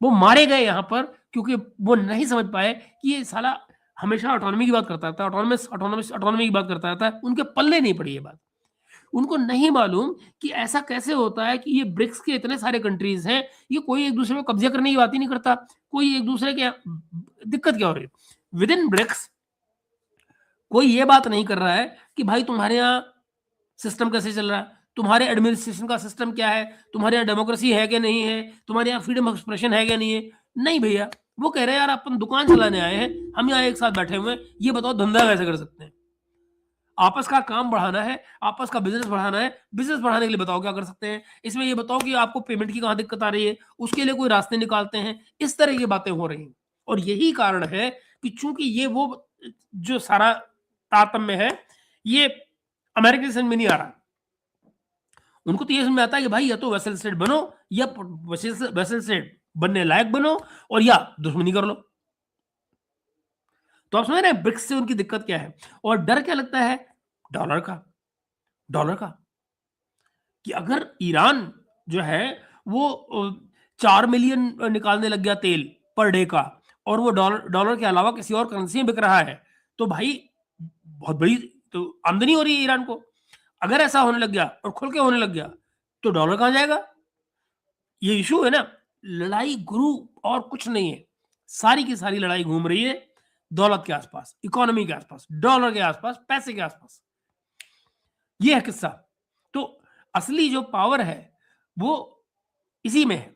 वो मारे गए यहां पर क्योंकि वो नहीं समझ पाए कि ये साला हमेशा ऑटोनॉमी की बात करता था, ऑटोनॉमी की बात करता रहता है। उनके पल्ले नहीं पड़ी ये बात। उनको नहीं मालूम कि ऐसा कैसे होता है कि ये ब्रिक्स के इतने सारे कंट्रीज हैं, ये कोई एक दूसरे में कब्जा करने की बात ही नहीं करता। कोई एक दूसरे के दिक्कत क्या हो रही है विद इन ब्रिक्स? कोई ये बात नहीं कर रहा है कि भाई तुम्हारे यहाँ सिस्टम कैसे चल रहा है, तुम्हारे एडमिनिस्ट्रेशन का सिस्टम क्या है, तुम्हारे यहाँ डेमोक्रेसी है कि नहीं है, तुम्हारे यहाँ फ्रीडम ऑफ एक्सप्रेशन है कि नहीं है। नहीं भैया, वो कह रहे हैं यार अपन दुकान चलाने आए हैं, हम यहाँ एक साथ बैठे हुए हैं, ये बताओ धंधा कैसे कर सकते हैं। आपस का काम बढ़ाना है, आपस का बिजनेस बढ़ाना है, बिजनेस बढ़ाने के लिए बताओ क्या कर सकते हैं। इसमें ये बताओ कि आपको पेमेंट की कहाँ दिक्कत आ रही है, उसके लिए कोई रास्ते निकालते हैं। इस तरह की बातें हो रही हैं और यही कारण है कि चूंकि ये वो जो सारा तारतम्य है, ये अमेरिकन समझ में नहीं आ रहा। उनको तो ये समझ में आता है कि भाई या तो वेसल स्टेट बनो या वेसल स्टेट बनने लायक बनो और या दुश्मनी कर लो। तो आप समझ रहे हैं ब्रिक्स से उनकी दिक्कत क्या है। और डर क्या लगता है? डॉलर का। डॉलर का कि अगर ईरान जो है वो 4 मिलियन निकालने लग गया तेल पर डे का, और वो डॉलर डॉलर के अलावा किसी और करेंसी में बिक रहा है, तो भाई बहुत बड़ी तो आमदनी हो रही है ईरान को। अगर ऐसा होने लग गया और खुल के होने लग गया, तो डॉलर कहाँ जाएगा? ये इशू है ना। लड़ाई गुरु और कुछ नहीं है। सारी की सारी लड़ाई घूम रही है दौलत के आसपास, इकोनॉमी के आसपास, डॉलर के आसपास, पैसे के आसपास। ये है किस्सा। तो असली जो पावर है वो इसी में है,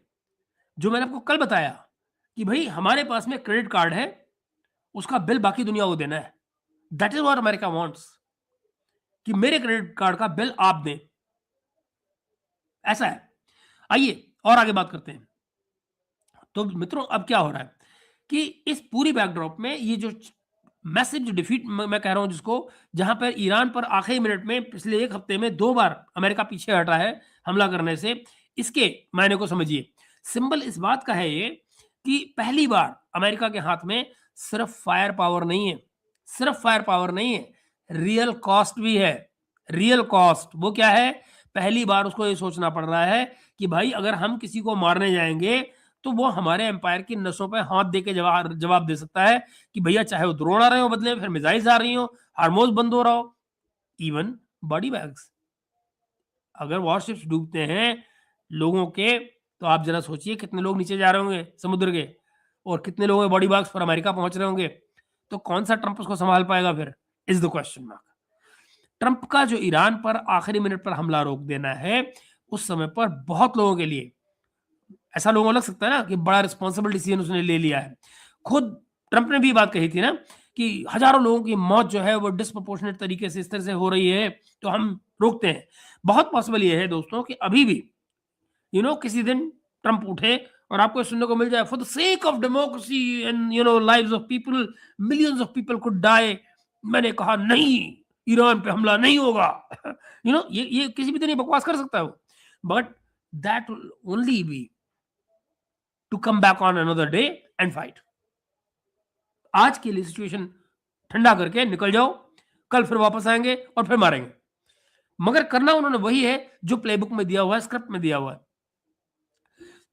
जो मैंने आपको कल बताया कि भाई हमारे पास में क्रेडिट कार्ड है, उसका बिल बाकी दुनिया को देना है। That is what America wants, कि मेरे क्रेडिट कार्ड का बिल आप दें। ऐसा है। आइए और आगे बात करते हैं। तो मित्रों, अब क्या हो रहा है कि इस पूरी बैकड्रॉप में ये जो मैसिव जो डिफीट मैं कह रहा हूं जिसको, जहां पर ईरान पर आखिरी मिनट में पिछले एक हफ्ते में 2 बार अमेरिका पीछे हटा है हमला करने से, इसके मायने को समझिए। सिंबल इस बात का है ये कि पहली बार अमेरिका के हाथ में सिर्फ फायर पावर नहीं है, सिर्फ फायर पावर नहीं है, रियल कॉस्ट भी है। रियल कॉस्ट वो क्या है? पहली बार उसको ये सोचना पड़ रहा है कि भाई अगर हम किसी को मारने जाएंगे तो वो हमारे एम्पायर की नसों पे हाथ दे के जवाब दे सकता है कि भैया चाहे वो ड्रोन आ रहे हो बदले में, फिर मिसाइल्स आ रही हो, हार्मोज बंद हो रहा हो, इवन बॉडी बैग्स। अगर वॉरशिप्स डूबते हैं लोगों के, तो आप जरा सोचिए कितने लोग नीचे जा रहे होंगे समुद्र के, और कितने लोगों के बॉडी बैग्स पर अमेरिका पहुंच रहे होंगे। तो कौन सा ट्रंप उसको संभाल पाएगा फिर, is the question mark. Trump का जो ईरान पर आखिरी मिनट पर हमला रोक देना है, उस समय पर बहुत लोगों के लिए ऐसा लोगों को लग सकता है ना कि बड़ा रिस्पॉन्सिबल डिसीजन उसने ले लिया है। खुद ट्रंप ने भी बात कही थी ना कि हजारों लोगों की मौत जो है वो डिस्प्रोपोर्शनेट तरीके से इस तरह से हो रही है, तो हम रोकते हैं। बहुत पॉसिबल ये है दोस्तों कि अभी भी किसी दिन ट्रंप उठे और आपको सुनने को मिल जाए, for the sake of democracy and lives of people, millions of people could die. मैंने कहा नहीं, ईरान पे हमला नहीं होगा। ये किसी भी तरह बकवास कर सकता है वो, but that will only be to come back on another day and fight. आज के लिए सिचुएशन ठंडा करके निकल जाओ, कल फिर वापस आएंगे और फिर मारेंगे। मगर करना उन्होंने वही है जो प्लेबुक में दिया हुआ है, स्क्रिप्ट में दिया हुआ है।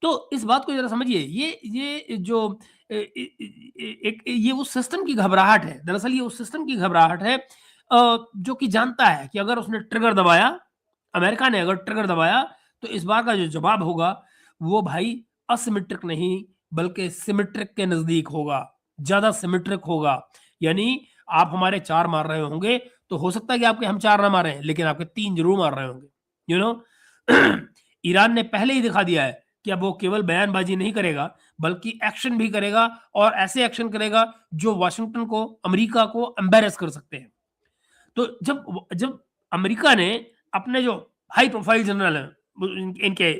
तो इस बात को जरा समझिए, ये जो एक ये उस सिस्टम की घबराहट है, दरअसल ये उस सिस्टम की घबराहट है जो कि जानता है कि अगर उसने ट्रिगर दबाया, अमेरिका ने अगर ट्रिगर दबाया, तो इस बार का जो जवाब होगा वो भाई असिमेट्रिक नहीं बल्कि सिमेट्रिक के नजदीक होगा, ज्यादा सिमेट्रिक होगा। यानी आप हमारे 4 मार रहे होंगे तो हो सकता है कि आपके हम 4 ना मारें, लेकिन आपके 3 जरूर मार रहे होंगे। यू नो ईरान ने पहले ही दिखा दिया है कि अब वो केवल बयानबाजी नहीं करेगा बल्कि एक्शन भी करेगा, और ऐसे एक्शन करेगा जो वाशिंगटन को, अमेरिका को एम्बेरस कर सकते हैं। तो जब जब अमेरिका ने अपने जो हाई प्रोफाइल जनरल हैं, इनके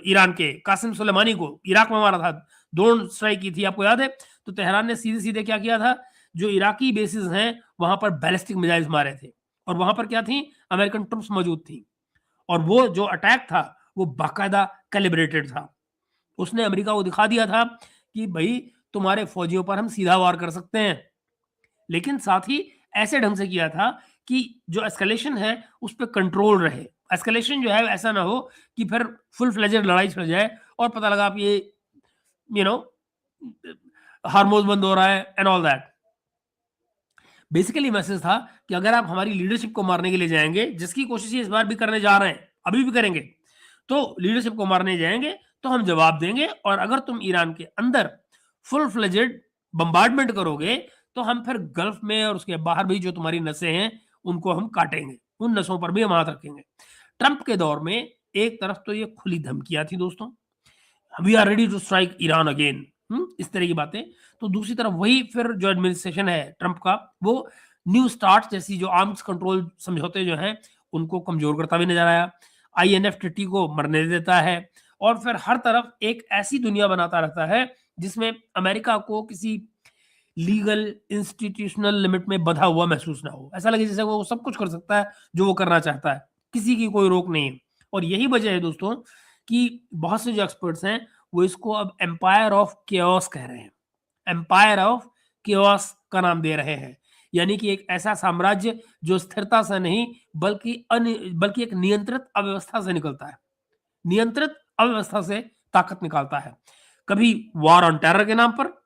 ईरान के कासिम सुलेमानी को इराक में मारा था, ड्रोन स्ट्राइक की थी, आपको याद है? तो तेहरान ने सीधे सीधे क्या किया था, जो इराकी बेसिस हैं वहां पर बैलिस्टिक मिसाइल्स मारे थे, और वहां पर क्या थी, अमेरिकन ट्रुप्स मौजूद थी, और वो जो अटैक था वो बाकायदा कैलिब्रेटेड था। उसने अमेरिका को दिखा दिया था कि भाई तुम्हारे फौजियों पर हम सीधा वार कर सकते हैं, लेकिन साथ ही ऐसे ढंग से किया था कि जो एस्केलेशन है उस पर कंट्रोल रहे। एस्केलेशन जो है ऐसा ना हो कि फिर फुल फ्लेजेड लड़ाई छिड़ जाए और पता लगा आप ये यू नो हार्मोज बंद हो रहा है and all that. Basically message था कि अगर आप हमारी लीडरशिप को मारने के लिए जाएंगे, जिसकी कोशिश इस बार भी करने जा रहे हैं, अभी भी करेंगे, तो लीडरशिप को मारने जाएंगे तो हम जवाब देंगे, और अगर तुम ईरान के अंदर फुल फ्लेजेड बम्बार्डमेंट करोगे तो हम फिर गल्फ में और उसके बाहर भी जो तुम्हारी नसें हैं उनको हम काटेंगे, उन नसों पर भी हम हाथ रखेंगे। ट्रंप के दौर में एक तरफ तो ये खुली धमकियां थी दोस्तों, we are ready to strike Iran again, इस तरह की बातें। तो दूसरी तरफ वही फिर जो एडमिनिस्ट्रेशन है ट्रंप का, वो न्यू स्टार्ट जैसी जो आर्म्स कंट्रोल समझौते जो हैं उनको कमजोर करता भी नजर आया, आईएनएफ ट्रीटी को मरने देता है, और फिर हर तरफ एक ऐसी दुनिया बनाता रहता है जिसमें अमेरिका को किसी लीगल इंस्टीट्यूशनल लिमिट में बंधा हुआ महसूस ना हो, ऐसा लगे जैसे वो सब कुछ कर सकता है जो वो करना चाहता है, किसी की कोई रोक नहीं है। और यही वजह है दोस्तों कि बहुत से जो एक्सपर्ट्स हैं वो इसको अब एम्पायर ऑफ केओस कह रहे हैं, एम्पायर ऑफ केओस का नाम दे रहे हैं। यानी कि एक ऐसा साम्राज्य जो स्थिरता से नहीं बल्कि एक नियंत्रित अव्यवस्था से निकलता है, नियंत्रित अव्यवस्था से ताकत निकालता है, कभी वॉर ऑन टेरर के नाम पर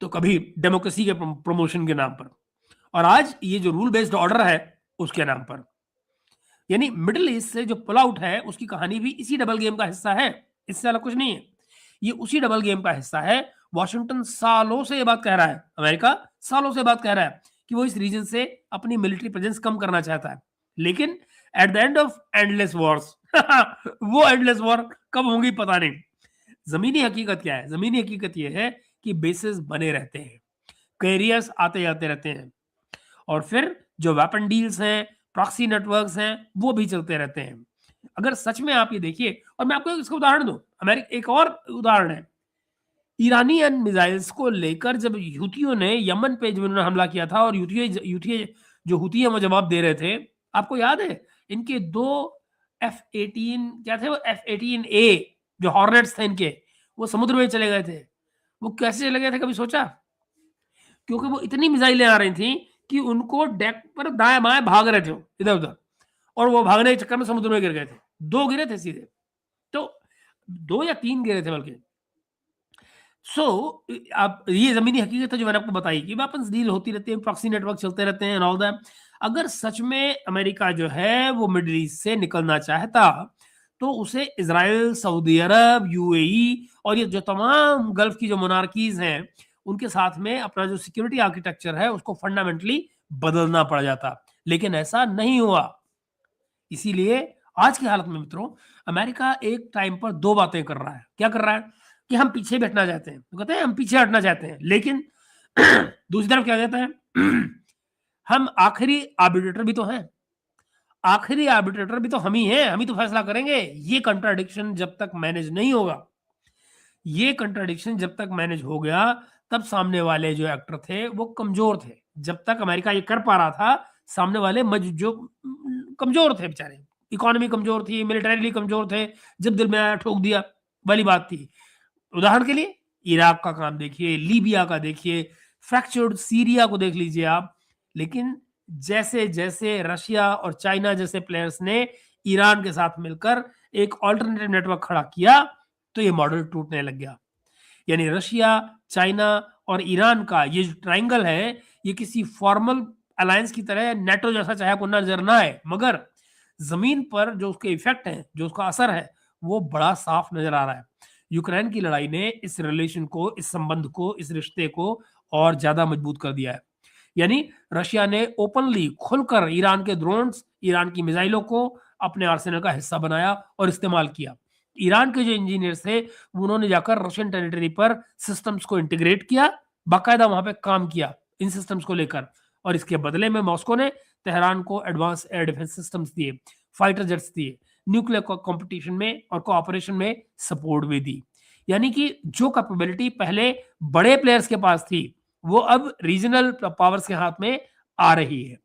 तो कभी डेमोक्रेसी के प्रमोशन के नाम पर, और आज ये जो रूल बेस्ड ऑर्डर है उसके नाम पर। यानी मिडिल ईस्ट से जो पुल आउट है उसकी कहानी भी इसी डबल गेम का हिस्सा है, इससे अलग कुछ नहीं है, ये उसी डबल गेम का हिस्सा है। वॉशिंगटन सालों से ये बात कह रहा है, अमेरिका सालों से बात कह रहा है कि वो इस रीजन से अपनी मिलिट्री प्रेजेंस कम करना चाहता है, लेकिन at the end of endless Wars वो एंडलेस वॉर कब होंगी पता नहीं। जमीनी हकीकत क्या है? जमीनी हकीकत ये है कि बेसिस बने रहते हैं, कैरियर्स आते जाते रहते हैं, और फिर जो वेपन डील्स हैं, प्रॉक्सी नेटवर्क्स हैं, वो भी चलते रहते हैं। अगर सच में आप ये देखिए, और मैं आपको इसका उदाहरण दूं, अमेरिका एक और उदाहरण है, ईरानियन मिसाइल्स को लेकर जब यूथियों ने यमन पे जब उन्होंने हमला किया था, और यूथिये जो हुती है वो जवाब दे रहे थे, आपको याद है इनके 2 F-18 क्या थे, वो F-18A जो हॉर्नेट्स थे इनके, वो समुद्र में चले गए थे। वो कैसे चले गए थे, कभी सोचा? क्योंकि वो इतनी मिसाइलें आ रही थी कि उनको डेक पर दाएं बाएं भाग रहे थे इधर उधर, और वो भागने के चक्कर में समुद्र में गिर गए थे। 2 गिरे थे सीधे, तो 2 या 3 गिरे थे बल्कि। सो आप ये जमीनी हकीकत है जो मैंने आपको बताई कि वेपन्स डील होती रहती है, प्रॉक्सी नेटवर्क चलते रहते हैं, ऑल दैट। अगर सच में अमेरिका जो है वो मिडिल ईस्ट से निकलना चाहता तो उसे इजराइल, सऊदी अरब, यूएई और ये जो तमाम गल्फ की जो मोनार्कीज हैं उनके साथ में अपना जो सिक्योरिटी आर्किटेक्चर है उसको फंडामेंटली बदलना पड़ जाता, लेकिन ऐसा नहीं हुआ। इसीलिए आज की हालत में मित्रों, अमेरिका एक टाइम पर 2 बातें कर रहा है। क्या कर रहा है? कि हम पीछे भी हटना चाहते हैं, तो कहते हैं हम पीछे हटना चाहते हैं, लेकिन दूसरी तरफ क्या कहता है हम आखिरी आर्बिट्रेटर भी तो हैं, आखिरी आर्बिट्रेटर भी तो हम ही तो फैसला करेंगे। ये कंट्राडिक्शन जब तक मैनेज नहीं होगा, ये कंट्राडिक्शन जब तक मैनेज हो गया, तब सामने वाले जो एक्टर थे वो कमजोर थे। जब तक अमेरिका ये कर पा रहा था, सामने वाले जो कमजोर थे बेचारे, इकोनॉमी कमजोर थी, मिलिटरीली कमजोर थे, जब दिल में आया ठोक दिया वाली बात थी। उदाहरण के लिए इराक का काम देखिए, लीबिया का देखिए, फ्रैक्चर्ड सीरिया को देख लीजिए आप। लेकिन जैसे जैसे रशिया और चाइना जैसे प्लेयर्स ने ईरान के साथ मिलकर एक ऑल्टरनेटिव नेटवर्क खड़ा किया, तो ये मॉडल टूटने लग गया। यानी रशिया, चाइना और ईरान का ये जो ट्रायंगल है, ये किसी फॉर्मल अलायंस की तरह नेटो जैसा चाहे आपको नजर ना आए, मगर जमीन पर जो उसके इफेक्ट है, जो उसका असर है, वो बड़ा साफ नजर आ रहा है। यूक्रेन की लड़ाई ने इस रिलेशन को, इस संबंध को, इस रिश्ते को और ज्यादा मजबूत कर दिया है। यानी रशिया ने ओपनली, खुलकर ईरान के ड्रोन्स, ईरान की मिसाइलों को अपने आर्सेनल का हिस्सा बनाया और इस्तेमाल किया। ईरान के जो इंजीनियर्स थे, उन्होंने जाकर रशियन टेरिटरी पर सिस्टम्स को इंटीग्रेट किया, बाकायदा वहां पे काम किया इन सिस्टम्स को लेकर, और इसके बदले में मॉस्को ने तेहरान को एडवांस एयर डिफेंस सिस्टम्स दिए, फाइटर जेट्स दिए, न्यूक्लियर कंपटीशन में और कोऑपरेशन में सपोर्ट भी दी। यानी कि जो कैपेबिलिटी पहले बड़े प्लेयर्स के पास थी, वो अब रीजनल पावर्स के हाथ में आ रही है।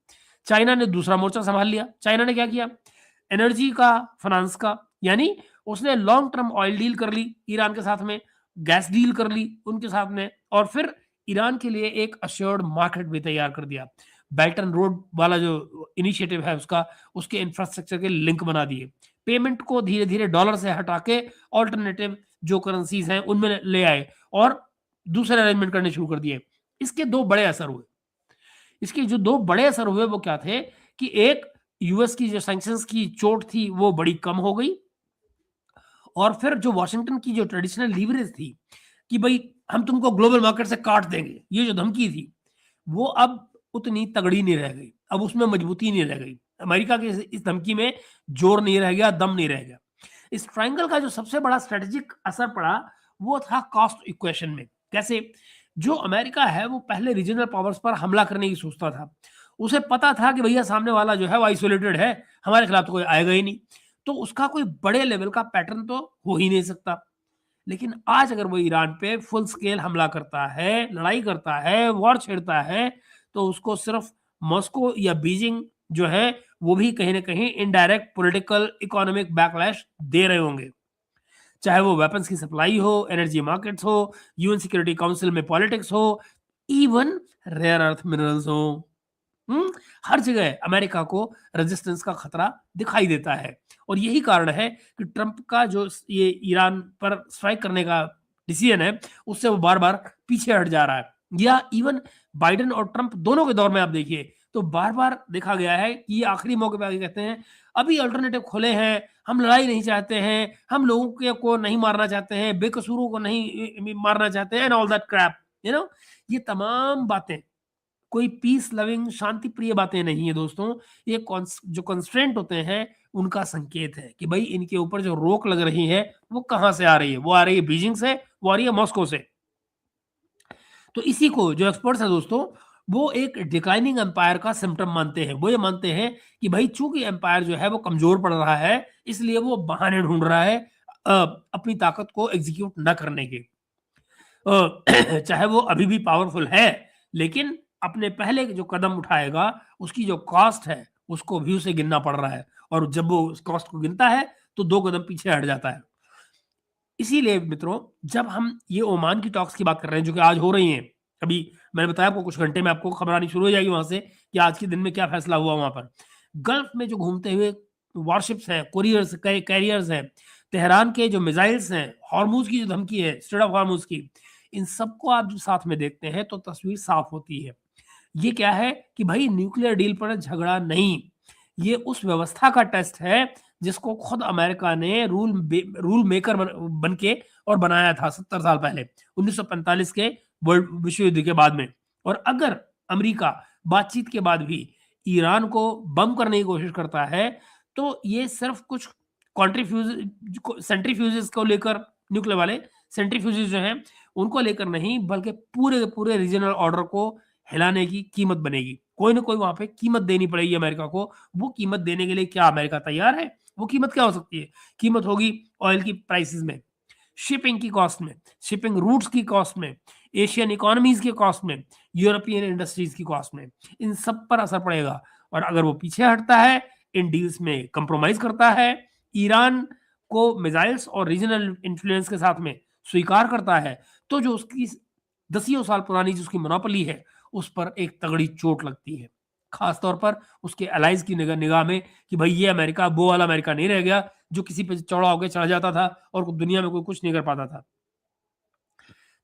चाइना ने दूसरा मोर्चा संभाल लिया। चाइना ने क्या किया? एनर्जी का, फाइनेंस का, यानी उसने लॉन्ग टर्म ऑयल डील कर ली ईरान के साथ में, गैस डील कर ली उनके साथ में, और फिर ईरान के लिए एक अश्योर्ड मार्केट भी तैयार कर दिया। बेल्ट एंड रोड वाला जो इनिशिएटिव है उसका, उसके इंफ्रास्ट्रक्चर के लिंक बना दिए। पेमेंट को धीरे धीरे डॉलर से हटा के ऑल्टरनेटिव जो करेंसीज हैं उनमें ले आए और दूसरे अरेंजमेंट करने शुरू कर दिए। इसके दो बड़े असर हुए। इसके जो दो बड़े असर हुए वो क्या थे कि एक, यूएस की जो सैंक्शंस की चोट थी वो बड़ी कम हो गई, और फिर जो वॉशिंगटन की जो ट्रेडिशनल लीवरेज थी कि भाई हम तुमको ग्लोबल मार्केट से काट देंगे, ये जो धमकी थी, वो अब उतनी तगड़ी नहीं रह गई, अब उसमें मजबूती नहीं रह गई। अमेरिका की इस धमकी में जोर नहीं रह गया, दम नहीं रह गया। इस ट्रायंगल का जो सबसे बड़ा स्ट्रेटेजिक असर पड़ा वो था कॉस्ट इक्वेशन में। कैसे? जो अमेरिका है वो पहले रीजनल पावर्स पर हमला करने की सोचता था। उसे पता था कि भैया सामने वाला जो है वो आइसोलेटेड है, हमारे खिलाफ तो कोई आएगा ही नहीं, तो उसका कोई बड़े लेवल का पैटर्न तो हो ही नहीं सकता। लेकिन आज अगर वो ईरान पे फुल स्केल हमला करता है, लड़ाई करता है, वॉर छेड़ता है, तो उसको सिर्फ मॉस्को या बीजिंग जो है वो भी कहीं ना कहीं इनडायरेक्ट पॉलिटिकल इकोनॉमिक बैकलैश दे रहे होंगे। चाहे वो वेपन्स की सप्लाई हो, एनर्जी मार्केट्स हो, यूएन सिक्योरिटी काउंसिल में पॉलिटिक्स हो, इवन रेयर अर्थ मिनरल्स हो। हर जगह अमेरिका को रेजिस्टेंस का खतरा दिखाई देता है, और यही कारण है कि ट्रंप का जो ये ईरान पर स्ट्राइक करने का डिसीजन है, उससे वो बार बार पीछे हट जा रहा है। या इवन बाइडेन और ट्रंप दोनों के दौर में आप देखिए तो बार बार देखा गया है कि ये आखिरी मौके पे आके कहते हैं अभी अल्टरनेटिव खुले हैं, हम लड़ाई नहीं चाहते हैं, हम लोगों के को नहीं मारना चाहते हैं, बेकसूरों को नहीं मारना चाहते हैं, एंड ऑल दैट क्रैप, ये तमाम बातें कोई पीस लविंग, शांति प्रिय बातें नहीं है दोस्तों। ये जो कंस्ट्रेंट होते हैं उनका संकेत है कि भाई इनके ऊपर जो रोक लग रही है वो कहां से आ रही है? वो आ रही है बीजिंग से, वो आ रही है मॉस्को से। तो इसी को जो एक्सपर्ट्स हैं दोस्तों, वो एक डिक्लाइनिंग एम्पायर का सिम्टम मानते हैं। वो ये मानते हैं कि भाई चूंकि एम्पायर जो है वो कमजोर पड़ रहा है, इसलिए वो बहाने ढूंढ रहा है अपनी ताकत को एग्जीक्यूट न करने के। चाहे वो अभी भी पावरफुल है, लेकिन अपने पहले जो कदम उठाएगा उसकी जो कॉस्ट है उसको भी उसे गिनना पड़ रहा है, और जब वो उस कॉस्ट को गिनता है तो 2 कदम पीछे हट जाता है। इसीलिए मित्रों, जब हम ये ओमान की टॉक्स की बात कर रहे हैं जो कि आज हो रही हैं, अभी मैंने बताया आपको कुछ घंटे में आपको खबर आनी शुरू हो जाएगी वहां से कि आज के दिन में क्या फैसला हुआ वहां पर। गल्फ में जो घूमते हुए वॉरशिप्स हैं, कोरियर्स, कैरियर्स हैं, तेहरान के जो मिसाइल्स हैं, हॉर्मूज की जो धमकी है, स्ट्रेट ऑफ हॉर्मूज की, इन सबको आप जो साथ में देखते हैं तो तस्वीर साफ होती है। ये क्या है कि भाई न्यूक्लियर डील पर झगड़ा नहीं, ये उस व्यवस्था का टेस्ट है जिसको खुद अमेरिका ने रूल मेकर बन के और बनाया था 70 साल पहले, 1945 के वर्ल्ड विश्व युद्ध के बाद में। और अगर अमेरिका बातचीत के बाद भी ईरान को बम करने की कोशिश करता है, तो ये सिर्फ कुछ कॉन्ट्रीफ्यूज सेंट्रीफ्यूजेस को लेकर, न्यूक्लियर वाले सेंट्रीफ्यूजेस जो हैं उनको लेकर नहीं, बल्कि पूरे के पूरे रीजनल ऑर्डर को हिलाने की कीमत बनेगी। कोई ना कोई वहां पे कीमत देनी पड़ेगी अमेरिका को। वो कीमत देने के लिए क्या अमेरिका तैयार है? वो कीमत क्या हो सकती है? कीमत होगी ऑयल की प्राइसेस में, शिपिंग की कॉस्ट में, शिपिंग रूट्स की कॉस्ट में, एशियन इकोनॉमीज के कॉस्ट में, यूरोपियन इंडस्ट्रीज की कॉस्ट में। इन सब पर असर पड़ेगा। और अगर वो पीछे हटता है, इन डील्स में कंप्रोमाइज करता है, ईरान को मिसाइल्स और रीजनल इन्फ्लुएंस के साथ में स्वीकार करता है, तो जो उसकी दसियों साल पुरानी जो उसकी मोनोपोली है उस पर एक तगड़ी चोट लगती है। खासतौर पर उसके अलाइज की निगाह में कि भाई ये अमेरिका वो वाला अमेरिका नहीं रह गया जो किसी पे चौड़ा होकर चढ़ जाता था और दुनिया में कोई कुछ नहीं कर पाता था।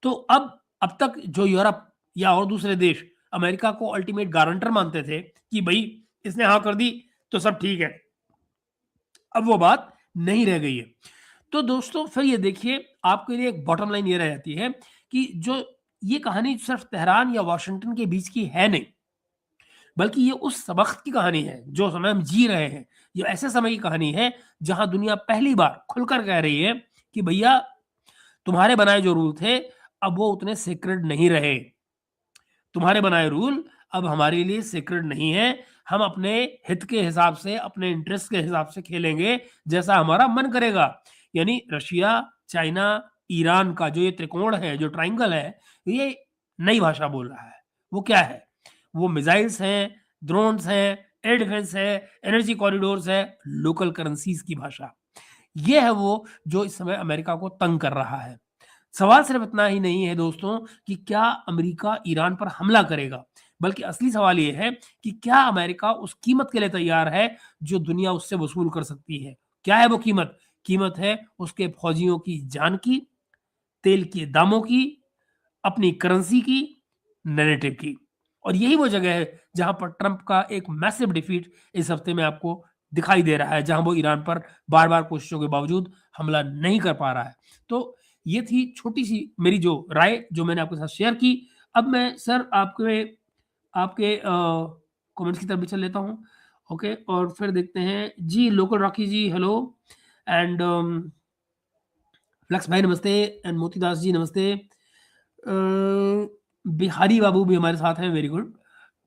तो अब तक जो यूरोप या और दूसरे देश अमेरिका को अल्टीमेट गारंटर मानते थे कि भाई इसने हाँ कर दी तो सब ठीक है, अब वो बात नहीं रह गई है। तो दोस्तों फिर ये देखिए, आपके लिए एक बॉटम लाइन ये रह जाती है कि जो ये कहानी सिर्फ तेहरान या वाशिंगटन के बीच की है नहीं, बल्कि ये उस वक्त की कहानी है जो समय हम जी रहे हैं। ये ऐसे समय की कहानी है जहां दुनिया पहली बार खुलकर कह रही है कि भैया तुम्हारे बनाए जो रूल थे अब वो उतने सीक्रेट नहीं रहे, तुम्हारे बनाए रूल अब हमारे लिए सीक्रेट नहीं है, हम अपने हित के हिसाब से, अपने इंटरेस्ट के हिसाब से खेलेंगे जैसा हमारा मन करेगा। यानी रशिया, चाइना, ईरान का जो ये त्रिकोण है, जो ट्राइंगल है, ये नई भाषा बोल रहा है। वो क्या है? वो मिसाइल्स हैं, ड्रोन्स हैं, एयर डिफेंस है, एनर्जी कॉरिडोर्स है, लोकल करेंसीज की भाषा। ये है वो जो इस समय अमेरिका को तंग कर रहा है। सवाल सिर्फ इतना ही नहीं है दोस्तों कि क्या अमेरिका ईरान पर हमला करेगा, बल्कि असली सवाल ये है कि क्या अमेरिका उस कीमत के लिए तैयार है जो दुनिया उससे वसूल कर सकती है। क्या है वो कीमत? कीमत है उसके फौजियों की जान की, तेल के दामों की, अपनी करेंसी की, नैरेटिव की। और यही वो जगह है जहां पर ट्रंप का एक मैसिव डिफीट इस हफ्ते में आपको दिखाई दे रहा है, जहां वो ईरान पर बार-बार कोशिशों के बावजूद हमला नहीं कर पा रहा है। तो ये थी छोटी-सी मेरी जो राय जो मैंने आपके साथ शेयर की। अब मैं सर आपके आपके कमेंट्स की तरफ भी चल लेता हूँ। ओके, और फिर देखते हैं। जी, local Rocky ji hello, and Flux भाई नमस्ते, एंड मोतीदास जी नमस्ते। बिहारी बाबू भी हमारे साथ हैं, वेरी गुड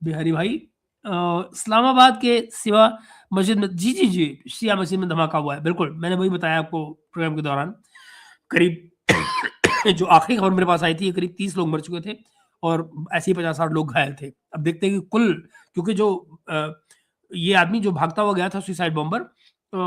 बिहारी भाई। इस्लामाबाद के सिवा मस्जिद में, जी जी जी, शिया मस्जिद में धमाका हुआ है, बिल्कुल मैंने वही बताया आपको प्रोग्राम के दौरान। करीब जो आखिरी खबर मेरे पास आई थी, करीब 30 लोग मर चुके थे और ऐसे ही 50-60 लोग घायल थे। अब देखते हैं कि कुल, क्योंकि जो ये आदमी जो भागता हुआ गया था सुसाइड बॉम्बर,